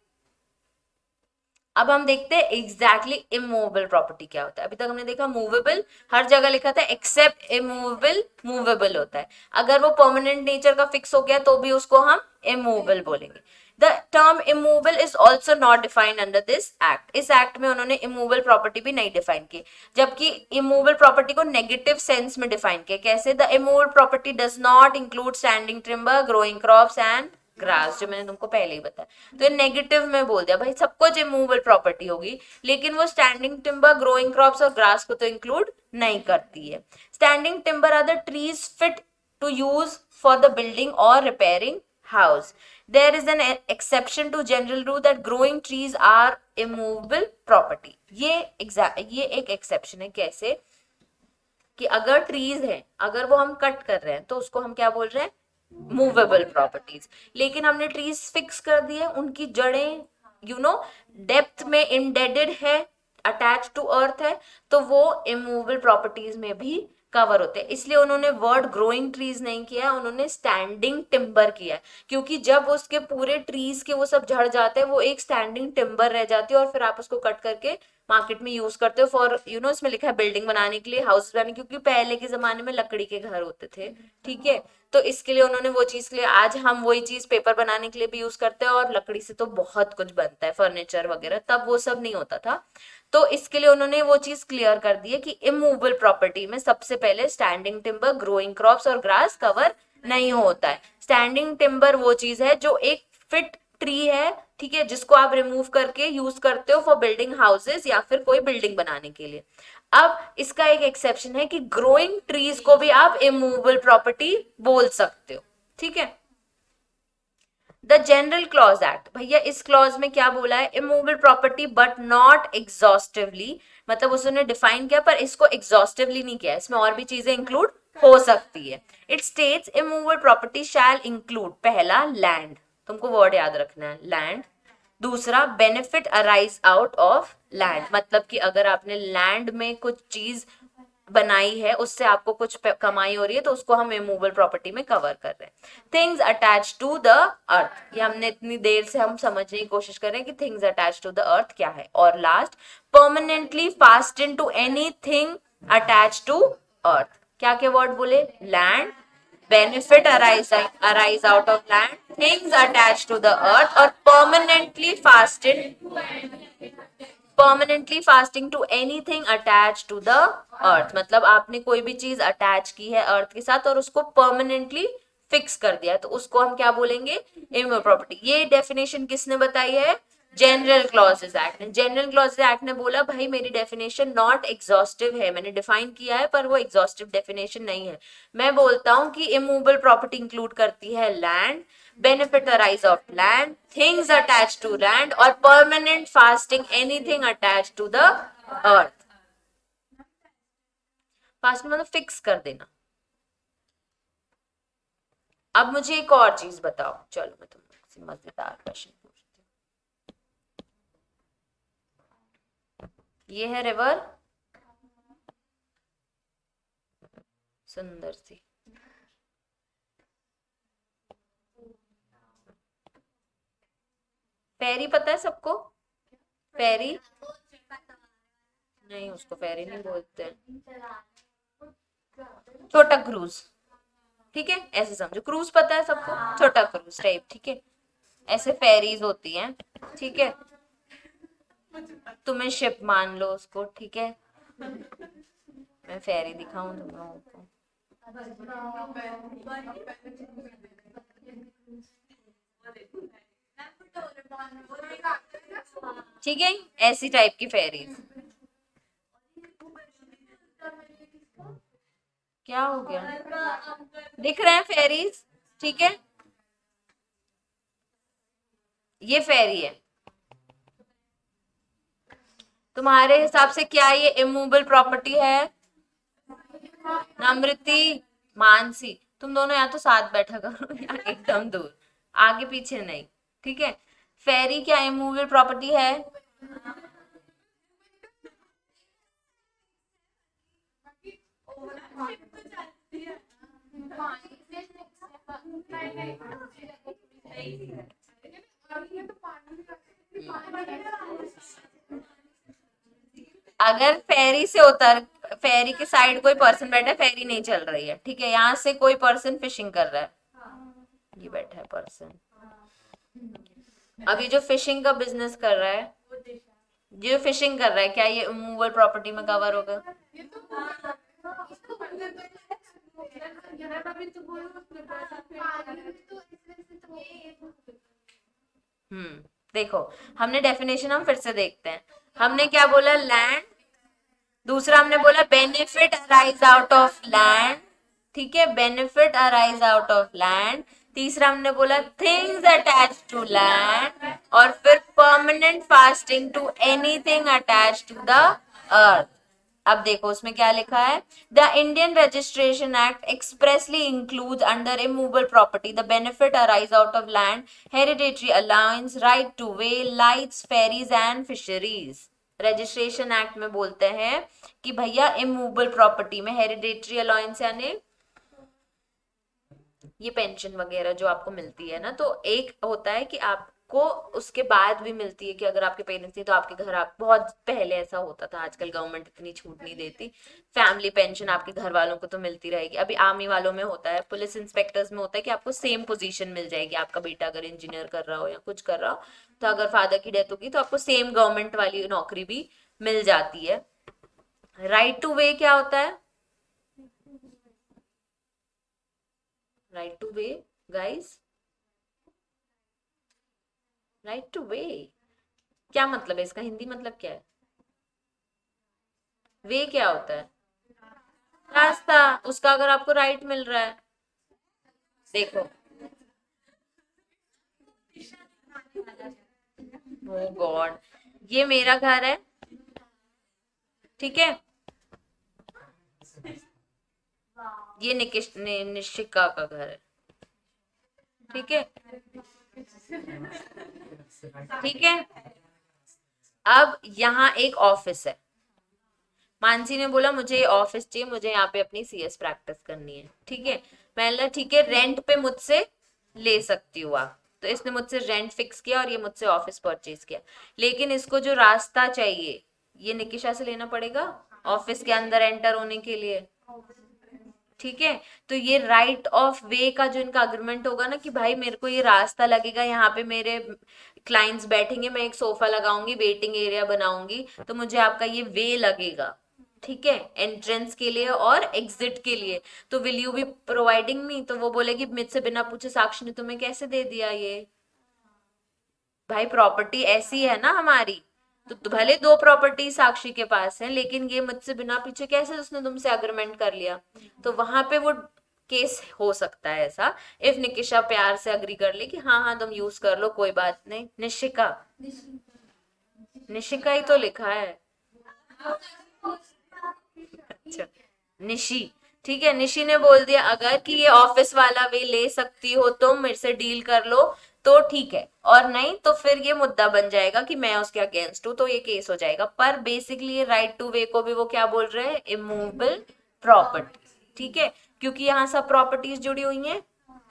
अब हम देखते हैं एग्जैक्टली इमूवेबल प्रॉपर्टी क्या होता है. अभी तक हमने देखा मूवेबल हर जगह लिखा था, एक्सेप्ट इमूवेबल मूवेबल होता है. अगर वो परमानेंट नेचर का फिक्स हो गया तो भी उसको हम इमूवेबल बोलेंगे. The term immovable is also not defined under this act. इस एक्ट में उन्होंने इमूवेबल प्रॉपर्टी भी नहीं डिफाइन की, जबकि इमूवेबल प्रॉपर्टी को नेगेटिव सेंस में डिफाइन किया. कैसे? The immovable property does not include standing timber, growing crops and grass, जो मैंने तुमको पहले ही बताया. तो ये नेगेटिव में बोल दिया, भाई सब कुछ इमूवेबल प्रॉपर्टी होगी, लेकिन वो स्टैंडिंग टिम्बर, ग्रोइंग क्रॉप्स और ग्रास को तो इंक्लूड नहीं करती है. Standing timber are the trees fit to use for the building और repairing house. There is an exception to general rule that growing trees are immovable property. ये एक exception है. कैसे? कि अगर ट्रीज हैं, अगर वो हम कट कर रहे हैं, तो उसको हम क्या बोल रहे हैं? Movable properties. लेकिन हमने ट्रीज फिक्स कर दिए, उनकी जड़ें डेप्थ में इंडेडेड है, अटैच टू अर्थ है, तो वो इमूवेबल प्रॉपर्टीज में भी कवर होते हैं. इसलिए उन्होंने वर्ड ग्रोइंग ट्रीज नहीं किया है, उन्होंने स्टैंडिंग टिम्बर किया है, क्योंकि जब उसके पूरे ट्रीज के वो सब झड़ जाते हैं, वो एक स्टैंडिंग टिम्बर रह जाती है, और फिर आप उसको कट करके मार्केट में यूज करते हो फॉर इसमें लिखा है बिल्डिंग बनाने के लिए, हाउस बनाने, क्योंकि पहले के जमाने में लकड़ी के घर होते थे, ठीक है. तो इसके लिए उन्होंने वो चीज के लिए, आज हम वही चीज पेपर बनाने के लिए भी यूज करते हैं, और लकड़ी से तो बहुत कुछ बनता है, फर्नीचर वगैरह, तब वो सब नहीं होता था. तो इसके लिए उन्होंने वो चीज क्लियर कर दी है कि इमूवेबल प्रॉपर्टी में सबसे पहले स्टैंडिंग टिम्बर, ग्रोइंग क्रॉप्स और ग्रास कवर नहीं होता है. स्टैंडिंग टिम्बर वो चीज है जो एक फिट ट्री है, ठीक है, जिसको आप रिमूव करके यूज करते हो फॉर बिल्डिंग हाउसेस या फिर कोई बिल्डिंग बनाने के लिए. अब इसका एक एक्सेप्शन है कि ग्रोइंग ट्रीज को भी आप इमूवेबल प्रॉपर्टी बोल सकते हो, ठीक है. द जनरल क्लॉज एक्ट, भैया इस क्लॉज में क्या बोला है? Immovable property but not exhaustively, मतलब उसने डिफाइन किया पर इसको एग्जॉस्टिवली नहीं किया, इसमें और भी चीजें इंक्लूड हो सकती है. It states immovable property shall include, पहला लैंड, तुमको वर्ड याद रखना है, लैंड. दूसरा benefit arise out of land, मतलब कि अगर आपने लैंड में कुछ चीज बनाई है उससे आपको कुछ कमाई हो रही है तो उसको हम इमूवेबल प्रॉपर्टी में कवर कर रहे हैं। Things attach to the earth, ये हमने इतनी देर से हम समझने की कोशिश कर रहे हैं कि things attach to the earth क्या है। और last, permanently fasten to anything attach to earth, क्या क्या वर्ड बोले? Land, benefit arise out of land, things attached to the earth, और permanently fasting to anything attached to the earth, मतलब आपने कोई भी चीज अटैच की है अर्थ के साथ और उसको परमानेंटली फिक्स कर दिया तो उसको हम क्या बोलेंगे? Immovable property. ये डेफिनेशन किसने बताई है? जनरल क्लॉजेस एक्ट ने। जनरल क्लॉजेस एक्ट ने बोला भाई मेरी डेफिनेशन नॉट एग्जॉस्टिव है, मैंने डिफाइन किया है पर वो एग्जॉस्टिव डेफिनेशन नहीं है। मैं बोलता हूं कि इमूवेबल प्रॉपर्टी इंक्लूड करती है land, benefit arise of land, things attached to land, और permanent fasting anything attached to the earth। Fast मतलब फिक्स कर देना। अब मुझे एक और चीज बताओ, चलो मैं तुमसे मजेदार क्वेश्चन पूछती हूँ। ये है रिवर, सुंदर सी, फेरी पता है सबको? फेरी नहीं, उसको फेरी नहीं बोलते हैं, छोटा क्रूज, ठीक है ऐसे समझो। क्रूज पता है सबको, छोटा क्रूज टाइप, ठीक है। ऐसे फेरीज होती हैं, ठीक है, तुम्हें शिप मान लो उसको, ठीक है। मैं फेरी दिखाऊं तुम लोगों को? ठीक है, ऐसी टाइप की फेरीज। क्या हो गया? दिख रहे हैं फेरीज, ठीक है, ये फेरी है। तुम्हारे हिसाब से क्या ये इमूवेबल प्रॉपर्टी है? नम्रति, मानसी, तुम दोनों या तो साथ बैठा करो या एकदम दूर, आगे पीछे नहीं, ठीक है। फेरी क्या इमूवेबल प्रॉपर्टी है? अगर फेरी से उतर, फेरी के साइड कोई पर्सन बैठा है, फेरी नहीं चल रही है, ठीक है, यहाँ से कोई पर्सन फिशिंग कर रहा है, ये बैठा है पर्सन, अभी जो फिशिंग का बिजनेस कर रहा है, जो फिशिंग कर रहा है, क्या ये इमूवेबल प्रॉपर्टी में कवर होगा? देखो, हमने डेफिनेशन हम फिर से देखते हैं। हमने क्या बोला? लैंड, दूसरा हमने बोला benefit arise out of land, ठीक है, benefit arise out of land. तीसरा हमने बोला थिंग्स अटैच टू लैंड, और फिर permanent fastening to anything attach to the earth. अब देखो उसमें क्या लिखा है? The Indian registration act expressly includes under immovable property the benefit arise out of land, hereditary allowance, right to way, lights, ferries and fisheries. Registration act में बोलते हैं कि भैया इमूवेबल प्रॉपर्टी में हेरिडेटरी अलाउंस यानी ये पेंशन वगैरह जो आपको मिलती है ना, तो एक होता है कि आपको उसके बाद भी मिलती है कि अगर आपके पेरेंट्स नहीं तो आपके घर, आप बहुत पहले ऐसा होता था, आजकल गवर्नमेंट इतनी छूट नहीं देती, फैमिली पेंशन आपके घर वालों को तो मिलती रहेगी। अभी आर्मी वालों में होता है, पुलिस इंस्पेक्टर्स में होता है कि आपको सेम पोजीशन मिल जाएगी, आपका बेटा अगर इंजीनियर कर रहा हो या कुछ कर रहा हो तो अगर फादर की डेथ होगी तो आपको सेम गवर्नमेंट वाली नौकरी भी मिल जाती है। राइट टू वे क्या होता है? Right to way guys, right to वे क्या मतलब है इसका? हिंदी मतलब क्या है? वे क्या होता है? रास्ता, उसका अगर आपको राइट मिल रहा है। देखो, ओ गॉड, ये मेरा घर है, ठीक है, ये निशिका का घर है, ठीक है, ठीक है। अब यहाँ एक ऑफिस है, मानसी ने बोला मुझे ये ऑफिस चाहिए, मुझे यहाँ पे अपनी CS प्रैक्टिस करनी है, ठीक है। मैंने बोला ठीक है, रेंट पे मुझसे ले सकती हूँ आप। तो इसने मुझसे रेंट फिक्स किया और ये मुझसे ऑफिस परचेज किया, लेकिन इसको जो रास्ता चाहिए ये निकिशा से लेना पड़ेगा ऑफिस के अंदर एंटर होने के लिए, ठीक है। तो ये राइट ऑफ वे का जो इनका अग्रीमेंट होगा ना कि भाई मेरे को ये रास्ता लगेगा, यहाँ पे मेरे क्लाइंट्स बैठेंगे, मैं एक सोफा लगाऊंगी, वेटिंग एरिया बनाऊंगी, तो मुझे आपका ये वे लगेगा, ठीक है, एंट्रेंस के लिए और एग्जिट के लिए। तो विल यू बी प्रोवाइडिंग मी? तो वो बोलेगी मुझसे बिना पूछे साक्षी ने तुम्हें कैसे दे दिया ये? भाई प्रॉपर्टी ऐसी है ना हमारी, तो भले 2 प्रॉपर्टी साक्षी के पास है, लेकिन ये मुझसे बिना पूछे कैसे उसने तुमसे अग्रीमेंट कर लिया? तो वहां पे वो केस हो सकता है ऐसा, इफ निकिशा प्यार से अग्री कर ले कि हाँ हाँ तुम यूज कर लो, कोई बात नहीं। निशिका, निशिका ही तो लिखा है, अच्छा निशी, ठीक है। निशी ने बोल दिया अगर कि ये ऑफिस वाला वे ले सकती हो तो मेरे से डील कर लो, तो ठीक है, और नहीं तो फिर ये मुद्दा बन जाएगा कि मैं उसके अगेंस्ट हूं, तो ये केस हो जाएगा। पर बेसिकली राइट टू वे को भी वो क्या बोल रहे हैं? इमूवेबल प्रॉपर्टी, ठीक है, क्योंकि यहाँ सब प्रॉपर्टीज जुड़ी हुई हैं।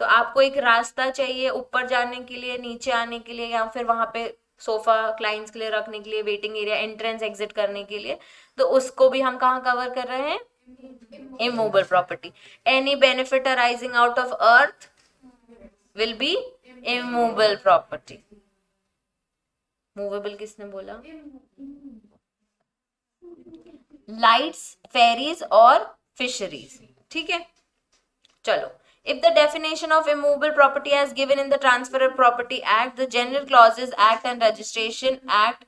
तो आपको एक रास्ता चाहिए ऊपर जाने के लिए, नीचे आने के लिए, या फिर वहां पे सोफा क्लाइंट्स के लिए रखने के लिए, वेटिंग एरिया, एंट्रेंस एग्जिट करने के लिए, तो उसको भी हम कहाँ कवर कर रहे हैं? Immovable property. Any benefit arising out of earth will be immovable property। Movable किसने बोला? लाइट्स, फेरीज और फिशरीज, ठीक है। चलो, if the definition of immovable property as given in the Transfer of Property Act, the General Clauses Act and Registration Act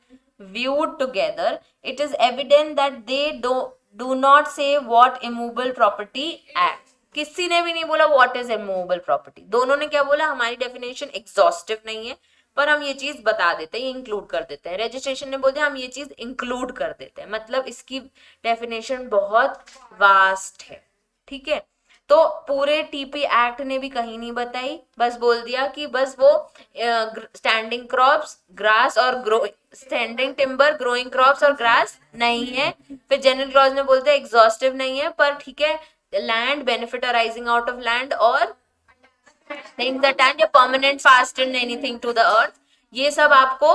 viewed together, it is evident that they do not say what immovable property act। किसी ने भी नहीं बोला what is immovable property, दोनों ने क्या बोला? हमारी डेफिनेशन एग्जॉस्टिव नहीं है, पर हम ये चीज बता देते हैं, इंक्लूड कर देते हैं। रजिस्ट्रेशन ने बोल दिया हम ये चीज इंक्लूड कर देते हैं, मतलब इसकी डेफिनेशन बहुत वास्ट है, ठीक है। तो पूरे टीपी एक्ट ने भी कहीं नहीं बताई, बस बोल दिया कि बस वो स्टैंडिंग क्रॉप्स, ग्रास और स्टैंडिंग टिम्बर, ग्रोइंग क्रॉप्स और ग्रास नहीं है। फिर जनरल क्लॉज ने बोलते हैं एग्जॉस्टिव नहीं है, पर ठीक है, land, benefit arising out of land और थिंग्स अटैच्ड या permanent fastened anything to the earth, ये सब आपको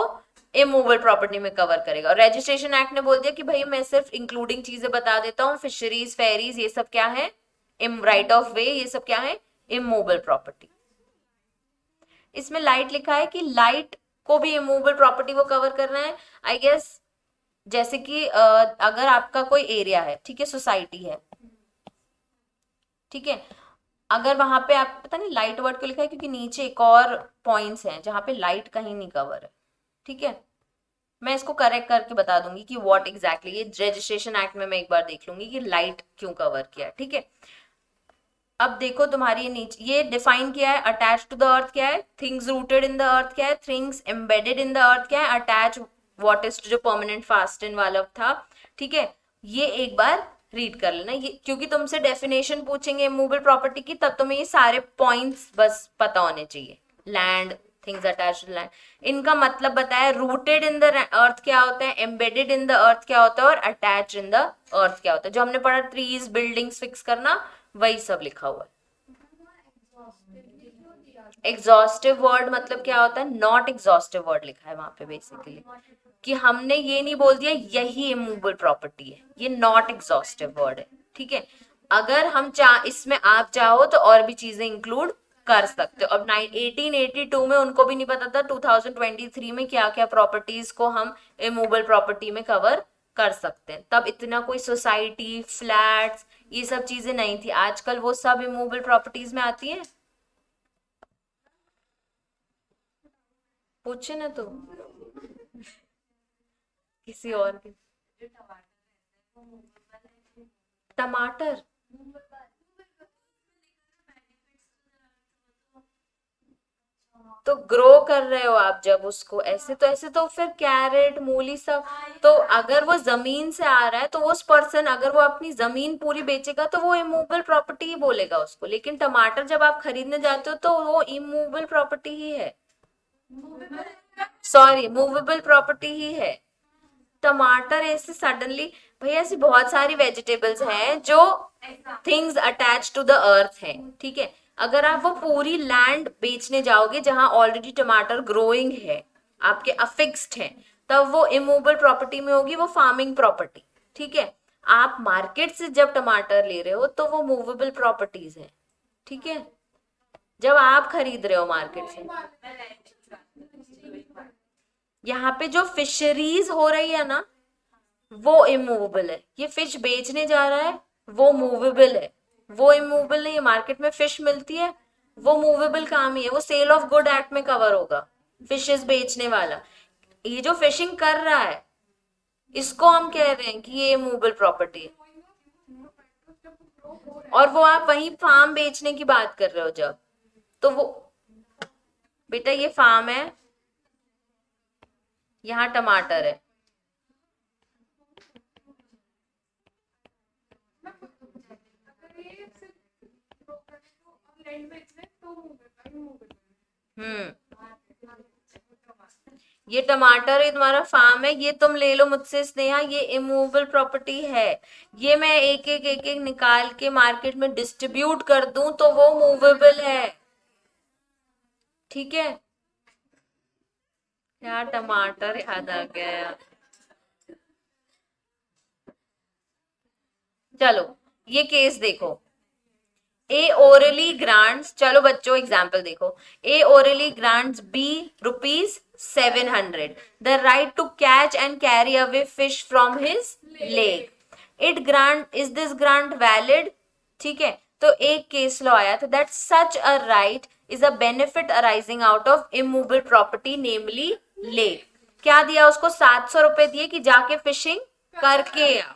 इमूवेबल प्रॉपर्टी में कवर करेगा। और रजिस्ट्रेशन एक्ट ने बोल दिया कि भाई मैं सिर्फ इंक्लूडिंग चीजें बता देता हूँ, फिशरीज, फेरीज, ये सब क्या है? राइट ऑफ वे, ये सब क्या है? Immovable property. इसमें लाइट लिखा है कि लाइट को भी इमूवेबल प्रॉपर्टी को कवर करना है, आई गेस। जैसे कि अगर आपका कोई एरिया है, ठीक है, सोसाइटी है, ठीक है, अगर वहां पे आप, पता नहीं लाइट वर्ड को लिखा है क्योंकि नीचे एक और पॉइंट्स हैं जहां पे लाइट कहीं नहीं कवर है, ठीक है। मैं इसको करेक्ट करके बता दूंगी कि व्हाट एग्जैक्टली, ये रजिस्ट्रेशन एक्ट में मैं एक बार देख लूंगी कि लाइट क्यों कवर किया, ठीक है। अब देखो तुम्हारी ये नीचे ये डिफाइन किया है, अटैच टू द अर्थ क्या है, things rooted in the earth क्या है, things embedded in the earth क्या है, अटैच व्हाट इज जो परमानेंट फास्टेंड वाला था, ठीक है। ये एक बार रीड कर लेना, ये क्योंकि तुमसे डेफिनेशन पूछेंगे इमूवेबल प्रॉपर्टी की, तब तुम्हें ये सारे पॉइंट्स बस पता होने चाहिए। Land, things attached to land, इनका मतलब बताया। रूटेड इन द अर्थ क्या होता है, एम्बेडेड इन द अर्थ क्या होता है, और अटैच इन द अर्थ क्या होता है। जो हमने पढ़ा ट्रीज, बिल्डिंग्स फिक्स करना, वही सब लिखा हुआ है। एग्जॉस्टिव वर्ड मतलब क्या होता है? नॉट एग्जॉस्टिव वर्ड लिखा है वहां पे बेसिकली, कि हमने ये नहीं बोल दिया यही इमूवेबल प्रॉपर्टी है, ये नॉट एग्जॉस्टिव वर्ड है, ठीक है। अगर हम इसमें आप चाहो तो और भी चीजें इंक्लूड कर सकते हो। अब 1882 में उनको भी नहीं पता था 2023 में क्या क्या प्रॉपर्टीज को हम इमूवेबल प्रॉपर्टी में कवर कर सकते हैं। तब इतना कोई सोसाइटी, फ्लैट्स, ये सब चीजें नहीं थी। आजकल वो सब इमूवेबल प्रॉपर्टीज में आती है। पूछे ना तो किसी और के। टमाटर तो ग्रो कर रहे हो आप जब उसको, ऐसे तो फिर कैरेट, मूली सब, तो अगर वो जमीन से आ रहा है तो उस पर्सन अगर वो अपनी जमीन पूरी बेचेगा तो वो इमूवेबल प्रॉपर्टी ही बोलेगा उसको। लेकिन टमाटर जब आप खरीदने जाते हो तो वो इमूवेबल प्रॉपर्टी ही है, सॉरी मूवेबल प्रॉपर्टी ही है। टमाटर ऐसे सडनली भैया ऐसी बहुत सारी वेजिटेबल्स हैं जो things attach to the earth है, ठीक है। अगर आप वो पूरी लैंड बेचने जाओगे जहां ऑलरेडी टमाटर ग्रोइंग है, आपके अफिक्स्ड है, तब वो इमूवेबल प्रॉपर्टी में होगी, वो फार्मिंग प्रॉपर्टी, ठीक है। आप मार्केट से जब टमाटर ले रहे हो तो वो मूवेबल प्रॉपर्टीज है, ठीक है, जब आप खरीद रहे हो मार्केट से। यहाँ पे जो फिशरीज हो रही है ना, वो इमूवेबल है। ये फिश बेचने जा रहा है, वो मूवेबल है। वो इमूवेबल नहीं है। मार्केट में फिश मिलती है, वो मूवेबल काम ही है, वो सेल ऑफ गुड एक्ट में कवर होगा। फिशेस बेचने वाला, ये जो फिशिंग कर रहा है, इसको हम कह रहे हैं कि ये इमूवेबल प्रॉपर्टी है। और वो आप वही फार्म बेचने की बात कर रहे हो जब, तो वो बेटा ये फार्म है, यहाँ टमाटर है, ये टमाटर है, तुम्हारा फार्म है, ये तुम ले लो मुझसे स्नेहा, ये इमूवेबल प्रॉपर्टी है। ये मैं एक एक निकाल के मार्केट में डिस्ट्रीब्यूट कर दूं तो वो मूवेबल है, ठीक है। यार टमाटर याद आ गया यार। चलो ये केस देखो, ए ओरली ग्रांट्स, चलो बच्चों एग्जाम्पल देखो, A orally grants B ₹700 the right to catch and carry away fish from his lake. It grant, is this grant valid, ठीक है। तो एक केस लॉ आया था that such a right is a benefit arising out of immovable property namely lake. क्या दिया उसको? 700 रुपए दिए कि जाके फिशिंग करके आओ।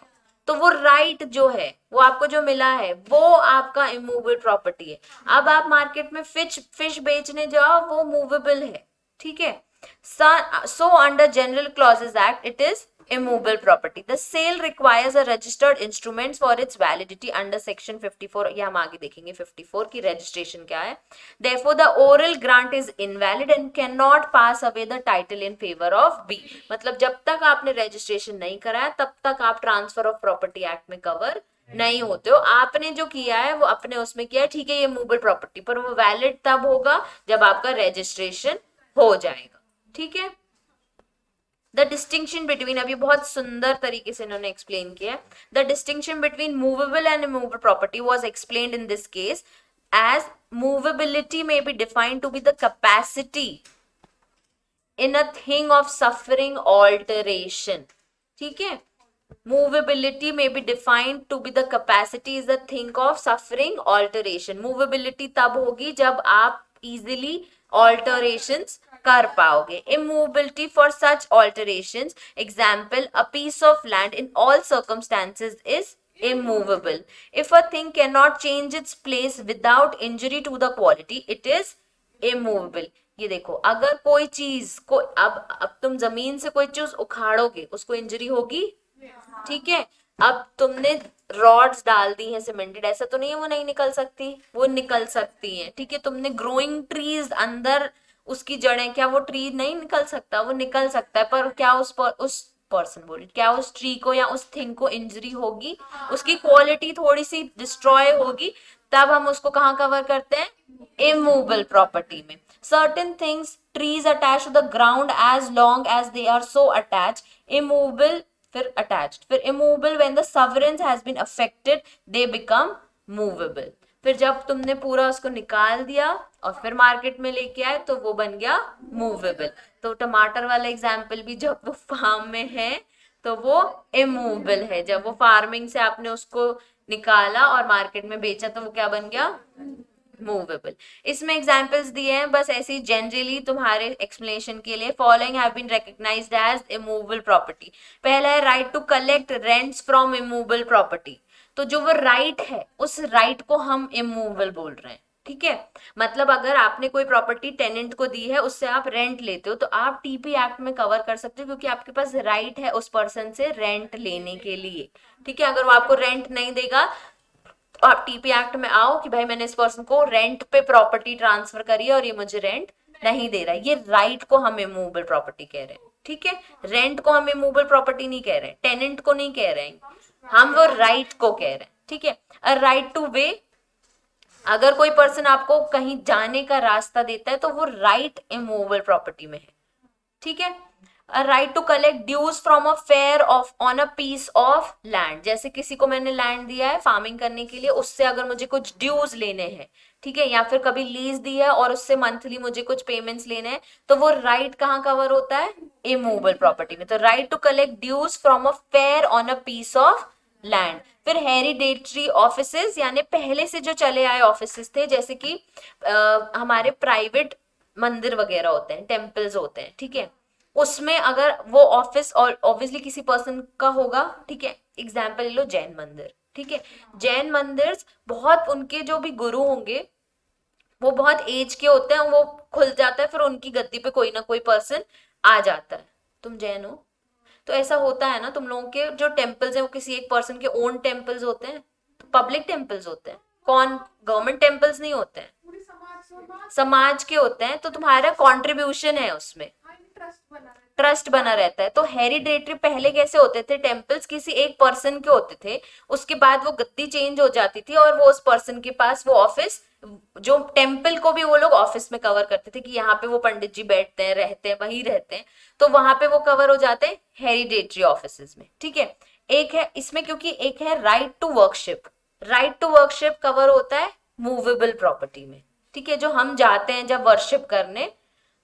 तो वो राइट जो है, वो आपको जो मिला है, वो आपका इमूवेबल प्रॉपर्टी है। अब आप मार्केट में फिश बेचने जाओ, वो मूवेबल है, ठीक है। So under general clauses act it is immovable property. The sale requires a registered instruments for its validity under section 54. ये हम आगे देखेंगे 54 की registration क्या है। Therefore the oral grant is invalid and cannot pass away the title in favor of B. मतलब जब तक आपने registration नहीं कराया तब तक आप transfer of property act में cover नहीं होते हो। आपने जो किया है वो अपने उसमें किया है, ठीक है, ये मूवेबल प्रॉपर्टी, पर वो वैलिड तब होगा जब आपका रजिस्ट्रेशन हो जाएगा, ठीक है। द डिस्टिंक्शन बिटवीन, अभी बहुत सुंदर तरीके से इन्होंने एक्सप्लेन किया, the distinction between movable and immovable property was explained in this case as movability may be defined to be the capacity in a thing of suffering alteration, ठीक है। Movability may be defined to be the capacity is the thing of suffering alteration. Movability तब होगी जब आप easily alterations कर पाओगे। Immovability for such alterations, example, a piece of land in all circumstances is immovable. If a thing cannot change its place without injury to the quality, it is immovable. ये देखो, अगर कोई चीज को अब तुम जमीन से कोई चीज उखाड़ोगे, उसको इंजरी होगी, ठीक है। अब तुमने रॉड्स डाल दी हैं सीमेंटेड, ऐसा तो नहीं है वो नहीं निकल सकती, वो निकल सकती हैं, ठीक है। तुमने ग्रोइंग ट्रीज अंदर उसकी जड़ें, क्या वो ट्री नहीं निकल सकता? वो निकल सकता है, पर क्या उस पर्सन बोल, क्या उस ट्री को या उस थिंग को इंजरी होगी? उसकी क्वालिटी थोड़ी सी डिस्ट्रॉय होगी, तब हम उसको कहाँ कवर करते हैं? इमूवेबल प्रॉपर्टी में। Certain things, trees attach to the ground as long as they are so attach, immovable, फिर अटैच्ड, फिर immovable when the severance has been affected they become movable. फिर जब तुमने पूरा उसको निकाल दिया और फिर मार्केट में लेके आए तो वो बन गया मूवेबल। तो टमाटर वाला एग्जाम्पल भी जब वो फार्म में है तो वो इमूवेबल है, जब वो फार्मिंग से आपने उसको निकाला और मार्केट में बेचा तो वो क्या बन गया? मूवेबल। इसमें एग्जांपल्स दिए हैं बस ऐसे ही जनरली तुम्हारे एक्सप्लेनेशन के लिए। Following have been recognised as immovable property. पहला है right to collect rents from immovable property. तो जो वो राइट है, उस राइट को हम इमूवेबल बोल रहे हैं, ठीक है। मतलब अगर आपने कोई प्रॉपर्टी टेनेंट को दी है, उससे आप रेंट लेते हो, तो आप टीपी एक्ट में कवर कर सकते हो क्योंकि आपके पास राइट है उस पर्सन से रेंट लेने के लिए, ठीक है। अगर वो आपको रेंट नहीं देगा तो आप टीपी एक्ट में आओ कि भाई मैंने इस पर्सन को रेंट पे प्रॉपर्टी ट्रांसफर करी है और ये मुझे रेंट नहीं दे रहा है, ये राइट को हम इमूवेबल प्रॉपर्टी कह रहे हैं, ठीक है, रेंट को हम इमूवेबल प्रॉपर्टी नहीं कह रहे हैं, टेनेंट को नहीं कह रहे हैं, हम वो राइट को कह रहे हैं, ठीक है। अ राइट टू वे, अगर कोई पर्सन आपको कहीं जाने का रास्ता देता है तो वो राइट इमूवेबल प्रॉपर्टी में है, ठीक है। A right to collect dues from a fair of on a piece of land, जैसे किसी को मैंने लैंड दिया है फार्मिंग करने के लिए, उससे अगर मुझे कुछ ड्यूज लेने हैं, ठीक है, या फिर कभी लीज दी है और उससे मंथली मुझे कुछ पेमेंट्स लेने हैं, तो वो राइट कहाँ कवर होता है, इमूवेबल प्रॉपर्टी में। तो right to collect dues from a fair on a piece of land. फिर हेरिडेटरी ऑफिसेस, यानी पहले से जो चले आए ऑफिसेस थे, जैसे कि हमारे प्राइवेट मंदिर वगैरह होते हैं, टेम्पल्स होते हैं, ठीक है, उसमें अगर वो ऑफिस और ऑब्वियसली किसी पर्सन का होगा, ठीक है, एग्जाम्पल ले लो जैन मंदिर, ठीक है, जैन मंदिर बहुत, उनके जो भी गुरु होंगे वो बहुत एज के होते हैं, वो खुल जाता है, फिर उनकी गद्दी पे कोई ना कोई पर्सन आ जाता है। तुम जैन हो तो ऐसा होता है ना, तुम लोगों के जो टेम्पल्स हैं वो किसी एक पर्सन के ओन टेम्पल्स होते हैं, तो पब्लिक टेम्पल्स होते हैं, कौन, गवर्नमेंट टेम्पल्स नहीं होते हैं, समाज के होते हैं, तो तुम्हारा कंट्रीब्यूशन है उसमें, ट्रस्ट बना रहता है। तो हेरिडेटरी पहले कैसे होते थे, टेम्पल्स किसी एक पर्सन के होते थे, उसके बाद वो गद्दी चेंज हो जाती थी और वो उस पर्सन के पास वो ऑफिस, जो टेम्पल को भी वो लोग ऑफिस में कवर करते थे कि यहाँ पे वो पंडित जी बैठते हैं, रहते हैं, वहीं रहते हैं, तो वहां पे वो कवर हो जाते हैं हेरिडेटरी ऑफिसेज में, ठीक है। एक है इसमें, क्योंकि एक है right to worship, right to worship cover होता है मूवेबल प्रॉपर्टी में, ठीक है, जो हम जाते हैं जब वर्शिप करने,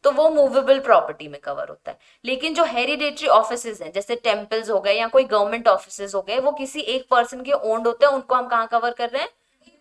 तो वो मूवेबल प्रॉपर्टी में कवर होता है। लेकिन जो हेरिडेटरी ऑफिसेज हैं, जैसे टेम्पल्स हो गए या कोई गवर्नमेंट ऑफिसेज हो गए, वो किसी एक पर्सन के ओन्ड होते हैं, उनको हम कहाँ कवर कर रहे हैं,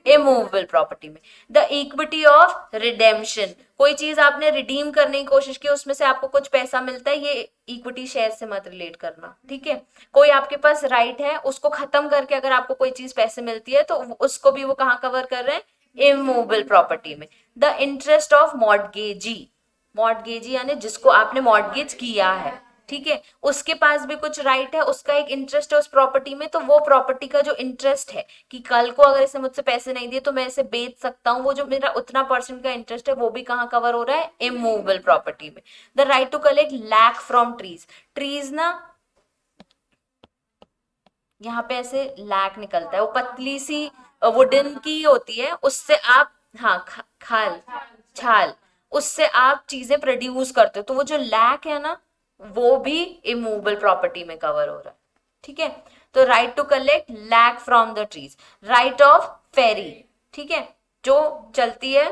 इमूवेबल प्रॉपर्टी में। द इक्विटी ऑफ रिडेम्पशन, कोई चीज आपने रिडीम करने की कोशिश की, उसमें से आपको कुछ पैसा मिलता है, ये इक्विटी शेयर से मत रिलेट करना, ठीक है। कोई आपके पास राइट है, उसको खत्म करके अगर आपको कोई चीज पैसे मिलती है, तो उसको भी वो कहाँ कवर कर रहे हैं, इमूवेबल प्रॉपर्टी में। द इंटरेस्ट ऑफ मॉर्टगेजी, मॉर्टगेजी यानी जिसको आपने मॉर्टगेज किया है, ठीक है, उसके पास भी कुछ राइट है, उसका एक इंटरेस्ट है उस प्रॉपर्टी में, तो वो प्रॉपर्टी का जो इंटरेस्ट है कि कल को अगर इसे मुझसे पैसे नहीं दिए तो मैं इसे बेच सकता हूँ, वो जो मेरा उतना परसेंट का इंटरेस्ट है वो भी कहाँ कवर हो रहा है, इमूवेबल प्रॉपर्टी में। The right to collect lac from trees, trees ना यहाँ पे ऐसे लैक निकलता है, वो पतली सी वुडन की होती है, उससे आप, हाँ, खाल, छाल, उससे आप चीजें प्रोड्यूस करते हो, तो वो जो लैक है ना, वो भी इमूवेबल प्रॉपर्टी में कवर हो रहा है, ठीक है। तो right to collect lac from the trees. Right of ferry, ठीक है, जो चलती है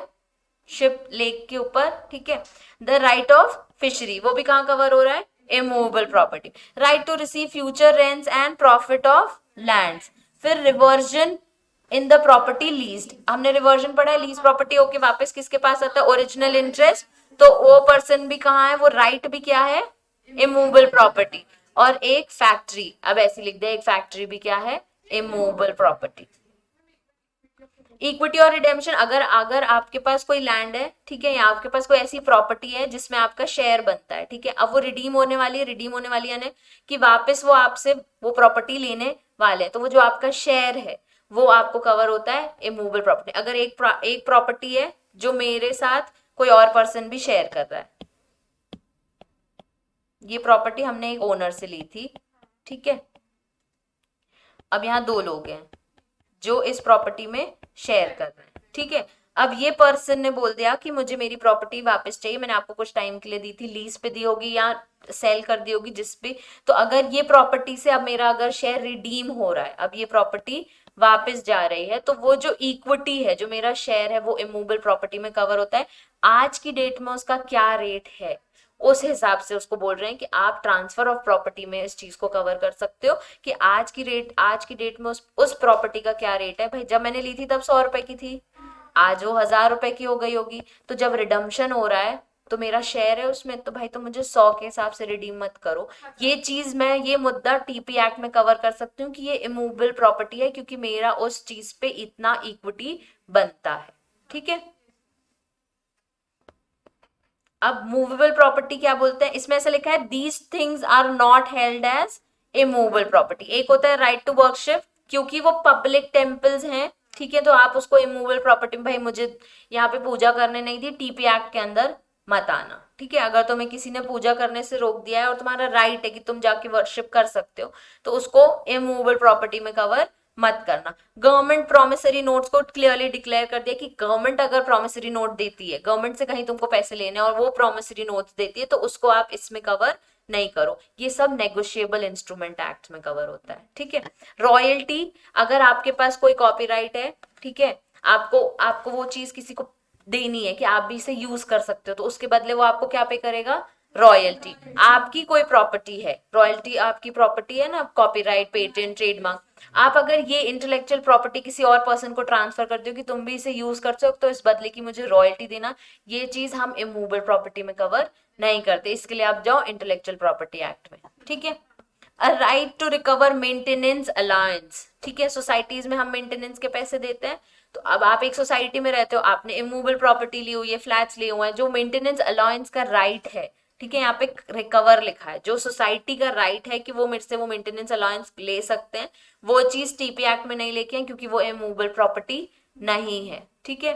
शिप लेक के ऊपर, ठीक है। द राइट ऑफ फिशरी, वो भी कहाँ कवर हो रहा है, immovable property. Right to receive future rents and profit of lands. फिर reversion in the property leased, हमने रिवर्जन पढ़ा है, लीज प्रॉपर्टी होके वापस किसके पास आता है, ओरिजिनल इंटरेस्ट, तो वो पर्सन भी कहाँ है, वो राइट भी क्या है, इमूवेबल प्रॉपर्टी। और एक फैक्ट्री, अब ऐसे लिख दे, एक फैक्ट्री भी क्या है, इमूवेबल प्रॉपर्टी। इक्विटी और रिडेम्पशन, अगर अगर आपके पास कोई लैंड है, ठीक है, या आपके पास कोई ऐसी प्रॉपर्टी है जिसमें आपका शेयर बनता है, ठीक है, अब वो रिडीम होने वाली है, रिडीम होने वाली यानी कि वापस वो आपसे वो प्रॉपर्टी लेने वाले हैं, तो वो जो आपका शेयर है वो आपको कवर होता है इमूवेबल प्रॉपर्टी। अगर एक प्रॉपर्टी है जो मेरे साथ कोई और पर्सन भी शेयर कर रहा है, ये प्रॉपर्टी हमने एक ओनर से ली थी, ठीक है, अब यहाँ दो लोग हैं जो इस प्रॉपर्टी में शेयर कर रहे हैं, ठीक है। अब ये पर्सन ने बोल दिया कि मुझे मेरी प्रॉपर्टी वापस चाहिए, मैंने आपको कुछ टाइम के लिए दी थी, लीज पे दी होगी या सेल कर दी होगी जिस पे, तो अगर ये प्रॉपर्टी से अब मेरा अगर शेयर रिडीम हो रहा है, अब ये प्रॉपर्टी वापस जा रही है, तो वो जो इक्विटी है, जो मेरा शेयर है, वो इमूवेबल प्रॉपर्टी में कवर होता है। आज की डेट में उसका क्या रेट है, उस हिसाब से उसको बोल रहे हैं कि आप ट्रांसफर ऑफ प्रॉपर्टी में इस चीज को कवर कर सकते हो कि आज की डेट में उस प्रॉपर्टी का क्या रेट है। भाई जब मैंने ली थी तब 100 रुपए की थी, आज वो 1000 रुपए की हो गई होगी, तो जब रिडम्पशन हो रहा है तो मेरा शेयर है उसमें, तो भाई तो मुझे 100 के हिसाब से रिडीम मत करो। ये चीज मैं, ये मुद्दा टीपी एक्ट में कवर कर सकती हूँ कि ये इमूवेबल प्रॉपर्टी है क्योंकि मेरा उस चीज पे इतना इक्विटी बनता है, ठीक है। अब मूवेबल प्रॉपर्टी क्या बोलते हैं, इसमें ऐसा लिखा है these things are not held as immovable property. एक होता है राइट टू वर्कशिप, क्योंकि वो पब्लिक टेम्पल्स हैं, ठीक है, तो आप उसको इमूवेबल प्रॉपर्टी, भाई मुझे यहाँ पे पूजा करने नहीं दी, टीपी एक्ट के अंदर मत आना, ठीक है, अगर तुम्हें किसी ने पूजा करने से रोक दिया है और तुम्हारा राइट है कि तुम जाके वर्शिप कर सकते हो, तो उसको इमूवेबल प्रॉपर्टी में कवर मत करना। गवर्नमेंट प्रोमिसरी नोट्स को क्लियरली डिक्लेयर कर दिया कि गवर्नमेंट अगर प्रोमिसरी नोट देती है, गवर्नमेंट से कहीं तुमको पैसे लेने और वो प्रोमिसरी नोट्स देती है, तो उसको आप इसमें कवर नहीं करो। ये सब नेगोशिएबल इंस्ट्रूमेंट एक्ट में कवर होता है। ठीक है, रॉयल्टी, अगर आपके पास कोई कॉपीराइट है, ठीक है, आपको आपको वो चीज किसी को देनी है कि आप भी इसे यूज कर सकते हो, तो उसके बदले वो आपको क्या पे करेगा, रॉयल्टी। आपकी कोई प्रॉपर्टी है, रॉयल्टी आपकी प्रॉपर्टी है ना, कॉपीराइट, पेटेंट, ट्रेडमार्क, आप अगर ये इंटेलेक्चुअल प्रॉपर्टी किसी और पर्सन को ट्रांसफर करते हो कि तुम भी इसे यूज कर सकते हो, तो इस बदले की मुझे रॉयल्टी देना, ये चीज हम इमूवेबल प्रॉपर्टी में कवर नहीं करते। इसके लिए आप जाओ इंटेलेक्चुअल प्रॉपर्टी एक्ट में। ठीक है, a right to recover maintenance allowance. ठीक है, सोसाइटीज में हम मेंटेनेंस के पैसे देते हैं, तो अब आप एक सोसाइटी में रहते हो, आपने इमूवेबल प्रॉपर्टी ली हुई है, फ्लैट्स लिए हुए हैं, जो मेंटेनेंस अलाउंस का राइट है, ठीक है, यहाँ पे रिकवर लिखा है, जो सोसाइटी का राइट है कि वो मेरे से वो मेंटेनेंस अलाउंस ले सकते हैं, वो चीज टीपी एक्ट में नहीं लेके हैं, क्योंकि वो इमूवेबल प्रॉपर्टी नहीं है। ठीक है,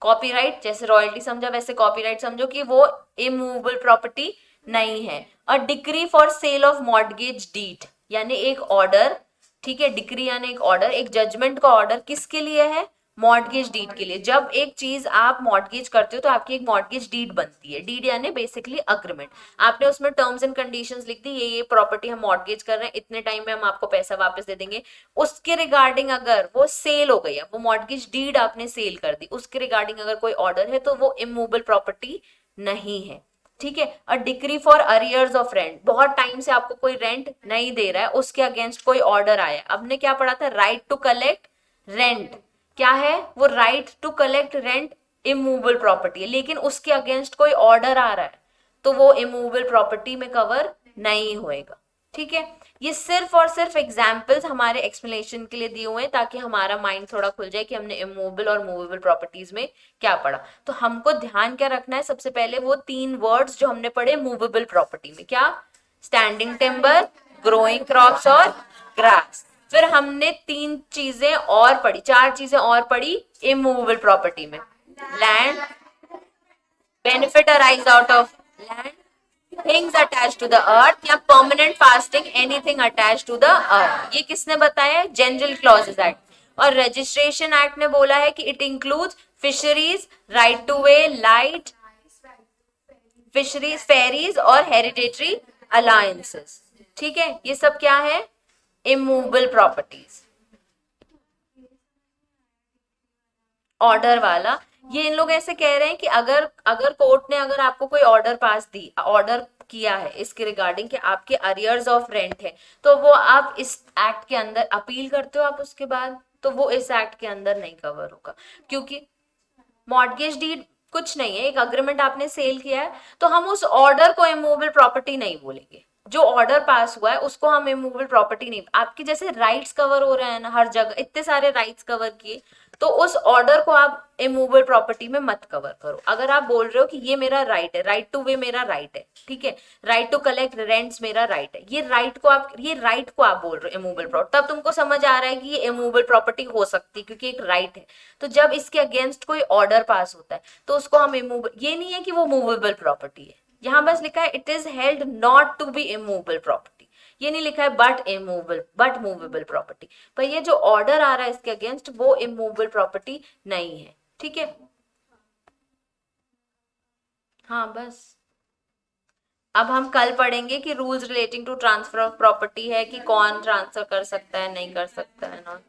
कॉपीराइट जैसे रॉयल्टी समझा वैसे कॉपीराइट समझो कि वो इमूवेबल प्रॉपर्टी नहीं है। और decree for sale of mortgage deed, यानी एक ऑर्डर, ठीक है, डिक्री यानी एक ऑर्डर, एक जजमेंट का ऑर्डर किसके लिए है, मॉर्गेज डीड के लिए। जब एक चीज आप मॉर्गेज करते हो तो आपकी एक मॉर्गेज डीड बनती है। डीड यानी बेसिकली अग्रीमेंट, आपने उसमें टर्म्स एंड कंडीशंस लिख दी, ये प्रॉपर्टी हम मॉर्गेज कर रहे हैं, इतने टाइम में हम आपको पैसा वापस दे देंगे। उसके रिगार्डिंग अगर वो सेल हो गई है, वो मॉर्गेज डीड आपने सेल कर दी, उसके रिगार्डिंग अगर कोई ऑर्डर है तो वो इमूवेबल प्रॉपर्टी नहीं है। ठीक है, और decree for arrears of rent, बहुत टाइम से आपको कोई रेंट नहीं दे रहा है, उसके अगेंस्ट कोई ऑर्डर आया। अब ने क्या पढ़ा था, राइट टू कलेक्ट रेंट, क्या है वो, right to collect rent immovable property है, लेकिन उसके अगेंस्ट कोई ऑर्डर आ रहा है तो वो इमूवेबल प्रॉपर्टी में कवर नहीं होएगा। ठीक है, ये सिर्फ और सिर्फ एग्जाम्पल्स हमारे एक्सप्लेनेशन के लिए दिए हुए हैं, ताकि हमारा माइंड थोड़ा खुल जाए कि हमने इमूवेबल और मूवेबल प्रॉपर्टीज में क्या पढ़ा। तो हमको ध्यान क्या रखना है, सबसे पहले वो 3 वर्ड्स जो हमने पढ़े मूवेबल प्रॉपर्टी में, क्या, स्टैंडिंग टिम्बर, ग्रोइंग क्रॉप्स और ग्रास। फिर हमने 3 चीजें और पढ़ी, 4 चीजें और पढ़ी इमूवेबल प्रॉपर्टी में, land, benefit arise out of land, things attach to the earth, या permanent fasting anything attach to the earth. ये किसने बताया है, जनरल क्लॉजेस एक्ट। और रजिस्ट्रेशन एक्ट ने बोला है कि it includes fisheries, right to way, light, fisheries, ferries और हेरिडेटरी अलायंसेस। ठीक है, ये सब क्या है, इमूवेबल प्रॉपर्टीज। ऑर्डर वाला, ये इन लोग ऐसे कह रहे हैं कि अगर अगर कोर्ट ने अगर आपको कोई ऑर्डर पास दी, ऑर्डर किया है इसके रिगार्डिंग कि आपके अरियर्स ऑफ रेंट है, तो वो आप इस एक्ट के अंदर अपील करते हो आप उसके बाद, तो वो इस एक्ट के अंदर नहीं कवर होगा। क्योंकि मॉर्गेज डीड कुछ नहीं है, एक अग्रीमेंट आपने सेल किया है, तो हम उस ऑर्डर को इमूवेबल प्रॉपर्टी नहीं बोलेंगे। जो ऑर्डर पास हुआ है उसको हम इमूवेबल प्रॉपर्टी नहीं, आपके जैसे राइट्स कवर हो रहे हैं ना, हर जगह इतने सारे राइट्स कवर किए, तो उस ऑर्डर को आप इमूवेबल प्रॉपर्टी में मत कवर करो। अगर आप बोल रहे हो कि ये मेरा राइट है, राइट टू वे मेरा राइट है, ठीक है, राइट टू कलेक्ट रेंट्स मेरा राइट है, ये राइट को आप बोल रहे हो इमूवेबल प्रॉपर्टी, तब तुमको समझ आ रहा है कि ये इमूवेबल प्रॉपर्टी हो सकती है क्योंकि एक राइट है। तो जब इसके अगेंस्ट कोई ऑर्डर पास होता है तो उसको हम इमूवेबल, ये नहीं है कि वो मूवेबल प्रॉपर्टी है, यहाँ बस लिखा है it is held not to be immovable property, ये नहीं लिखा है बट मूवेबल प्रॉपर्टी। पर ये जो ऑर्डर आ रहा है इसके अगेंस्ट वो इमूवेबल प्रॉपर्टी नहीं है। ठीक है, हाँ बस। अब हम कल पढ़ेंगे कि rules relating to transfer of property है कि कौन ट्रांसफर कर सकता है, नहीं कर सकता है ना।